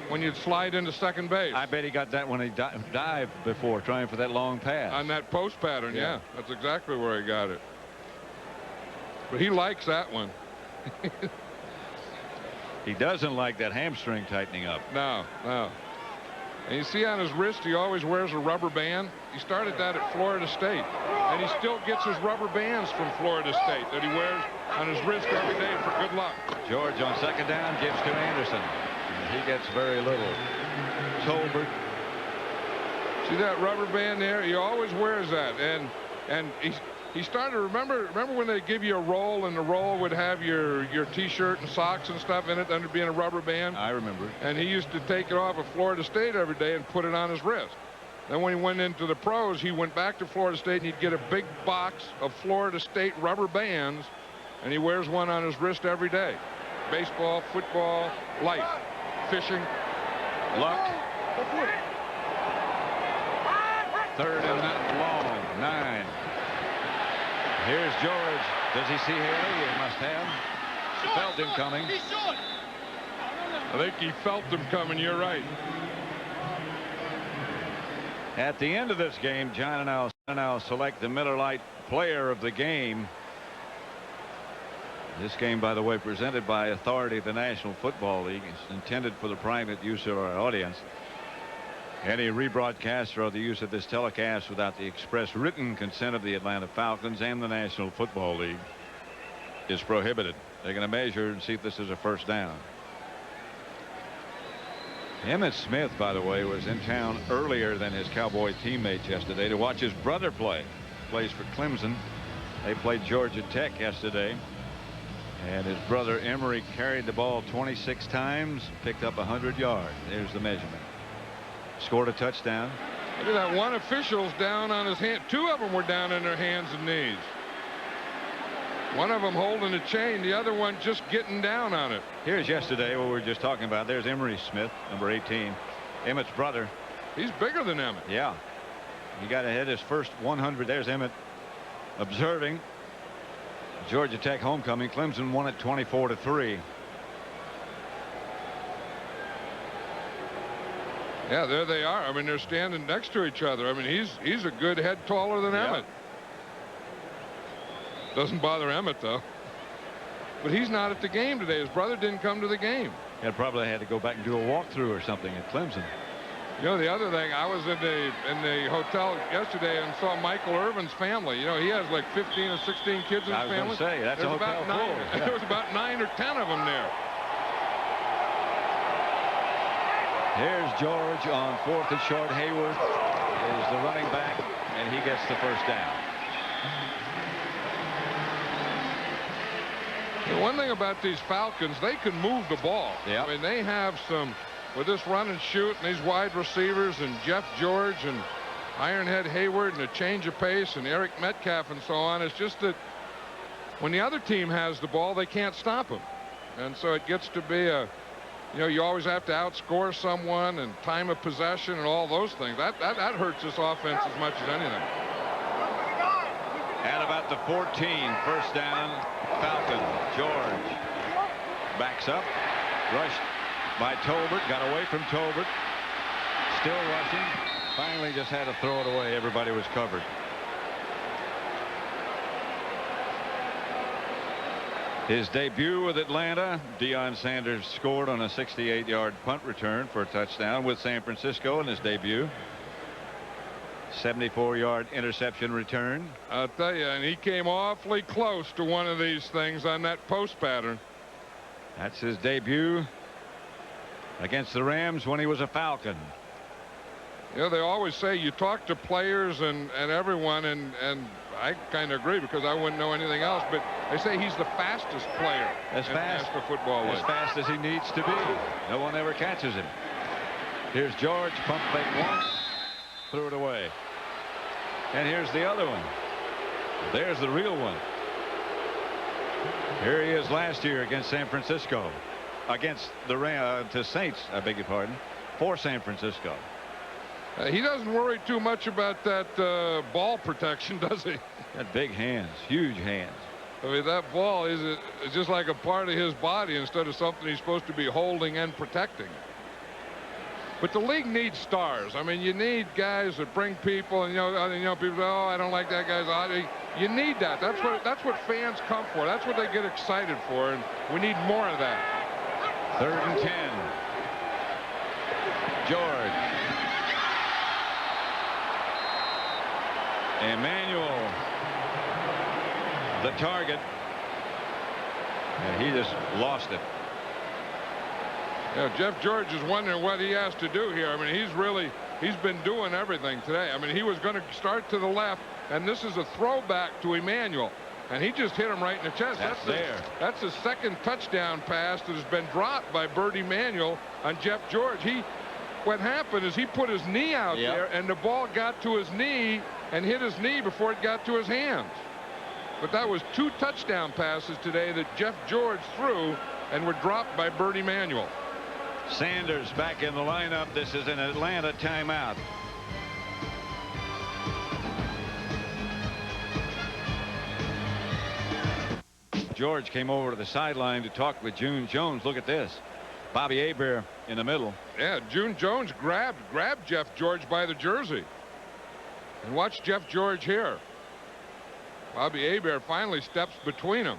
when you'd slide into second base. I bet he got that when he dived before, trying for that long pass. On that post pattern, yeah. That's exactly where he got it. But he likes that one. He doesn't like that hamstring tightening up. No. And you see on his wrist, he always wears a rubber band. He started that at Florida State. And he still gets his rubber bands from Florida State that he wears on his wrist every day for good luck. George on second down gives to Anderson. And he gets very little. Tolbert. See that rubber band there? He always wears that. And he started, remember when they give you a roll, and the roll would have your T-shirt and socks and stuff in it under being a rubber band? I remember. And he used to take it off of Florida State every day and put it on his wrist. Then when he went into the pros, he went back to Florida State, and he'd get a big box of Florida State rubber bands, and he wears one on his wrist every day. Baseball, football, life, fishing. Luck. Third and long. 9. Here's George. Does he see Haley? He must have. Felt him coming. I think he felt him coming. You're right. At the end of this game, John and I'll select the Miller Lite player of the game. This game, by the way, presented by authority of the National Football League. It's intended for the private use of our audience. Any rebroadcast or the use of this telecast without the express written consent of the Atlanta Falcons and the National Football League is prohibited. They're going to measure and see if this is a first down. Emmitt Smith, by the way, was in town earlier than his Cowboy teammates yesterday to watch his brother play. Plays for Clemson. They played Georgia Tech yesterday. And his brother Emory carried the ball 26 times, picked up 100 yards. There's the measurement. Scored a touchdown. Look at that. One official's down on his hand. Two of them were down on their hands and knees. One of them holding a chain, the other one just getting down on it. Here's yesterday what we were just talking about. There's Emory Smith, number 18, Emmett's brother. He's bigger than Emmitt. Yeah. He got to hit his first 100. There's Emmitt observing Georgia Tech homecoming. Clemson won it 24-3. Yeah, there they are. I mean, they're standing next to each other. I mean, he's a good head taller than Emmitt. Doesn't bother Emmitt, though. But he's not at the game today. His brother didn't come to the game. He probably had to go back and do a walkthrough or something at Clemson. You know, the other thing, I was in the hotel yesterday and saw Michael Irvin's family. You know, he has like 15 or 16 kids in his family. I was going to say, that's a hotel full. There was about 9 or 10 of them there. Here's George on 4th and short. Hayward is the running back, and he gets the first down. The one thing about these Falcons, they can move the ball. Yep. I mean, they have some, with this run and shoot and these wide receivers and Jeff George and Ironhead Hayward and a change of pace and Eric Metcalf and so on. It's just that when the other team has the ball, they can't stop them. And so it gets to be a, you know, you always have to outscore someone and time of possession and all those things. That hurts this offense as much as anything. At about the 14, first down, Falcon. George backs up, rushed by Tolbert, got away from Tolbert, still rushing, finally just had to throw it away. Everybody was covered. His debut with Atlanta, Deion Sanders scored on a 68-yard punt return for a touchdown with San Francisco in his debut. 74-yard interception return. I'll tell you, and he came awfully close to one of these things on that post pattern. That's his debut against the Rams when he was a Falcon. You know, they always say you talk to players and everyone, and I kind of agree because I wouldn't know anything else, but they say he's the fastest player in National Football League. As fast as he needs to be. No one ever catches him. Here's George, pump fake once, threw it away. And here's the other one. There's the real one. Here he is last year against San Francisco. Against the Saints, I beg your pardon, for San Francisco. He doesn't worry too much about that ball protection, does he? Got big hands, huge hands. I mean, that ball is just like a part of his body instead of something he's supposed to be holding and protecting. But the league needs stars. I mean, you need guys that bring people, and you know, people say, oh, I don't like that guy's body. You need that. That's what fans come for. That's what they get excited for, and we need more of that. 3rd and 10. George. Emmanuel, the target, and he just lost it. Yeah, Jeff George is wondering what he has to do here. I mean, he's been doing everything today. I mean, he was going to start to the left, and this is a throwback to Emmanuel, and he just hit him right in the chest. That's his second touchdown pass that has been dropped by Bert Emanuel on Jeff George. What happened is he put his knee out there, and the ball got to his knee and hit his knee before it got to his hands. But that was 2 touchdown passes today that Jeff George threw and were dropped by Bert Emanuel. Sanders back in the lineup. This is an Atlanta timeout. George came over to the sideline to talk with June Jones. Look at this. Bobby Hebert in the middle. Yeah, June Jones grabbed Jeff George by the jersey. And watch Jeff George here. Bobby Hebert finally steps between them.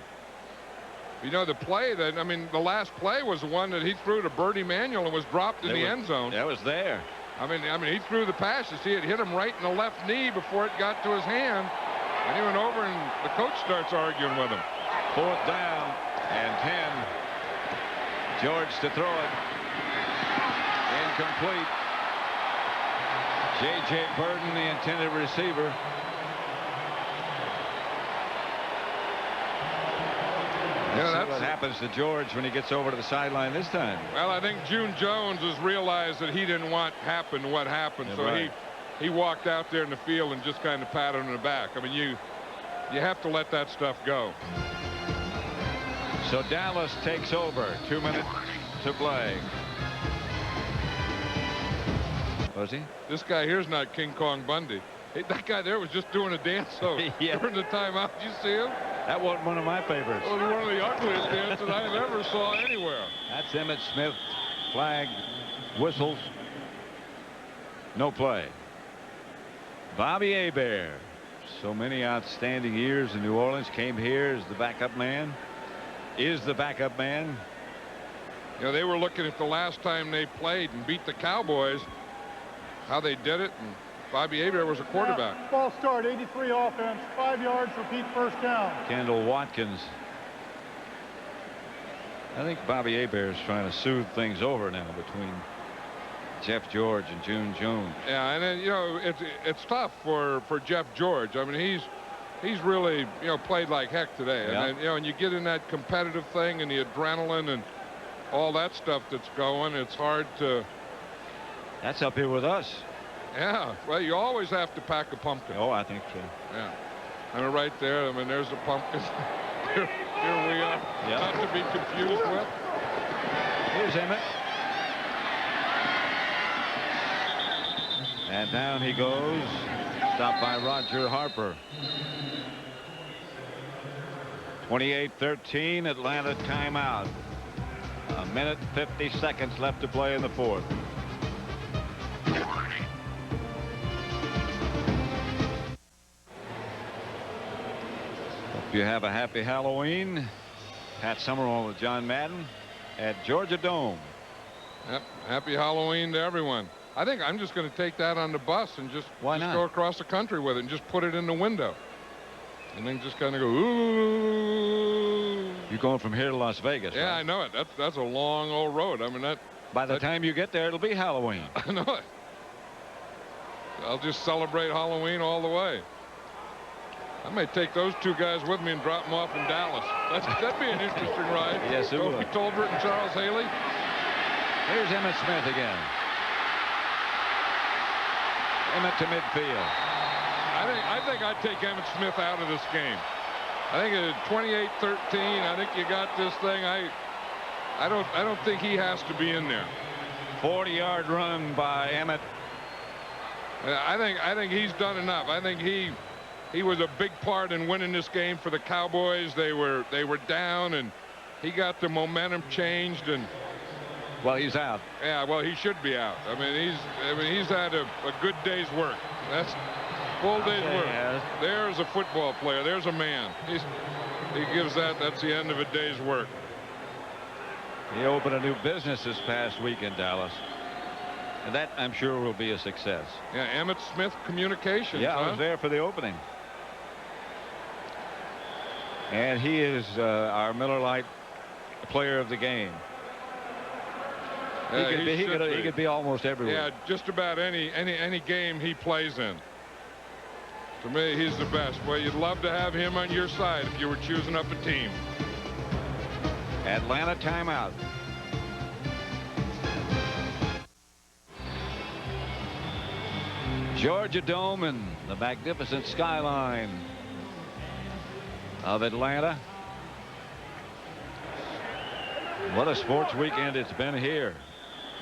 You know, the play that, I mean, the last play was the one that he threw to Bert Emanuel and was dropped in the end zone. That was there. I mean, he threw the pass. You see, it hit him right in the left knee before it got to his hand. And he went over, and the coach starts arguing with him. 4th down and 10. George to throw it. Incomplete. J.J. Burton, the intended receiver. Let's see what happens to George when he gets over to the sideline this time. Well, I think June Jones has realized that he didn't want what happened. So he walked out there in the field and just kind of patted him in the back. I mean, you have to let that stuff go. So Dallas takes over. 2 minutes to play. Was he? This guy here's not King Kong Bundy. That guy there was just doing a dance during the timeout. Did you see him? That wasn't one of my favorites. It was one of the ugliest dances I've ever saw anywhere. That's Emmitt Smith. Flag, whistles. No play. Bobby Hebert. So many outstanding years in New Orleans. Came here as the backup man. Is the backup man. You know, they were looking at the last time they played and beat the Cowboys, how they did it, and Bobby Hebert was a quarterback. False start, 83 offense, 5 yards, repeat first down. Kendall Watkins. I think Bobby Hebert is trying to soothe things over now between Jeff George and June. Yeah, and then, you know, it's tough for Jeff George. I mean, he's really, you know, played like heck today. Yeah. And then, you know, and you get in that competitive thing and the adrenaline and all that stuff that's going. It's hard to. That's up here with us. Yeah. Well, you always have to pack a pumpkin. Oh, I think so. Yeah. I mean, right there. I mean, there's the pumpkin. Here we are. Yep. Not to be confused with. Here's Emmett. And down he goes. Stopped by Roger Harper. 28-13, Atlanta timeout. A minute 50 seconds left to play in the fourth. Hope you have a happy Halloween. Pat Summerall with John Madden at Georgia Dome. Yep. Happy Halloween to everyone. I think I'm just going to take that on the bus and just go across the country with it and just put it in the window. And then just kind of go, ooh. You're going from here to Las Vegas. Yeah, right? I know it. That's a long old road. I mean, by the time you get there, it'll be Halloween. I know it. I'll just celebrate Halloween all the way. I may take those two guys with me and drop them off in Dallas. That'd be an interesting ride. Yes, it would. Kofi Tolbert and Charles Haley. Here's Emmett Smith again. Emmett to midfield. I think I'd take Emmett Smith out of this game. I think it's 28-13. I think you got this thing. I don't think he has to be in there. 40-yard run by Emmett. I think he's done enough. I think he was a big part in winning this game for the Cowboys. They were down, and he got the momentum changed. And well, he's out. Yeah, well, he should be out. I mean, he's had a good day's work. That's full day's work. There's a football player. There's a man. He gives that's the end of a day's work. He opened a new business this past week in Dallas. And that, I'm sure, will be a success. Yeah, Emmett Smith Communications. Yeah, I was there for the opening. And he is our Miller Lite player of the game. He could be almost everywhere. Yeah, just about any game he plays in. To me, he's the best. Well, you'd love to have him on your side if you were choosing up a team. Atlanta timeout. Georgia Dome and the magnificent skyline of Atlanta. What a sports weekend it's been here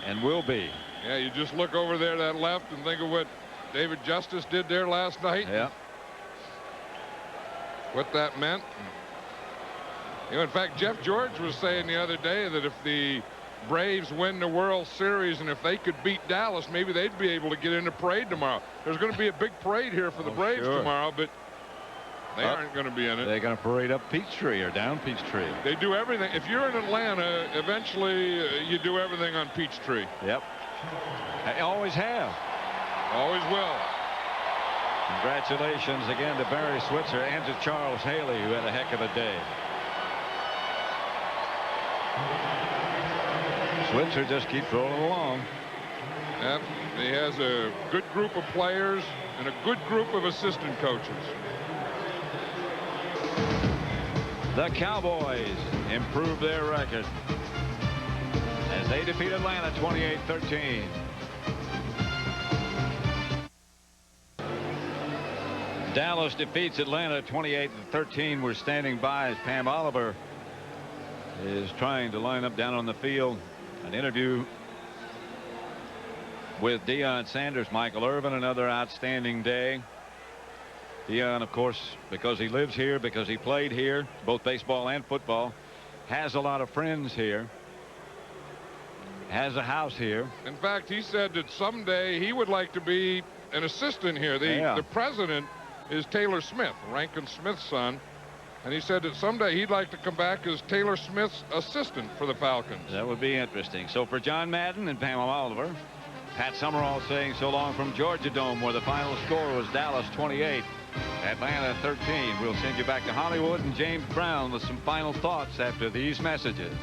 and will be. Yeah, you just look over there to that left and think of what David Justice did there last night. Yeah. What that meant. You know, in fact, Jeff George was saying the other day that if the Braves win the World Series and if they could beat Dallas, maybe they'd be able to get in the parade tomorrow. There's going to be a big parade here for the Braves tomorrow, but they aren't going to be in it. They're going to parade up Peachtree or down Peachtree. They do everything. If you're in Atlanta, eventually you do everything on Peachtree. Yep. They always have. Always will. Congratulations again to Barry Switzer and to Charles Haley, who had a heck of a day. Switzer just keeps rolling along. Yep. He has a good group of players and a good group of assistant coaches. The Cowboys improve their record as they defeat Atlanta 28-13. Dallas defeats Atlanta 28-13. We're standing by as Pam Oliver is trying to line up down on the field. An interview with Deion Sanders. Michael Irvin, another outstanding day. Deion, of course, because he lives here, because he played here, both baseball and football, has a lot of friends here, has a house here. In fact, he said that someday he would like to be an assistant here. The president is Taylor Smith, Rankin Smith's son. And he said that someday he'd like to come back as Taylor Smith's assistant for the Falcons. That would be interesting. So for John Madden and Pam Oliver, Pat Summerall saying so long from Georgia Dome, where the final score was Dallas 28, Atlanta 13. We'll send you back to Hollywood and James Brown with some final thoughts after these messages.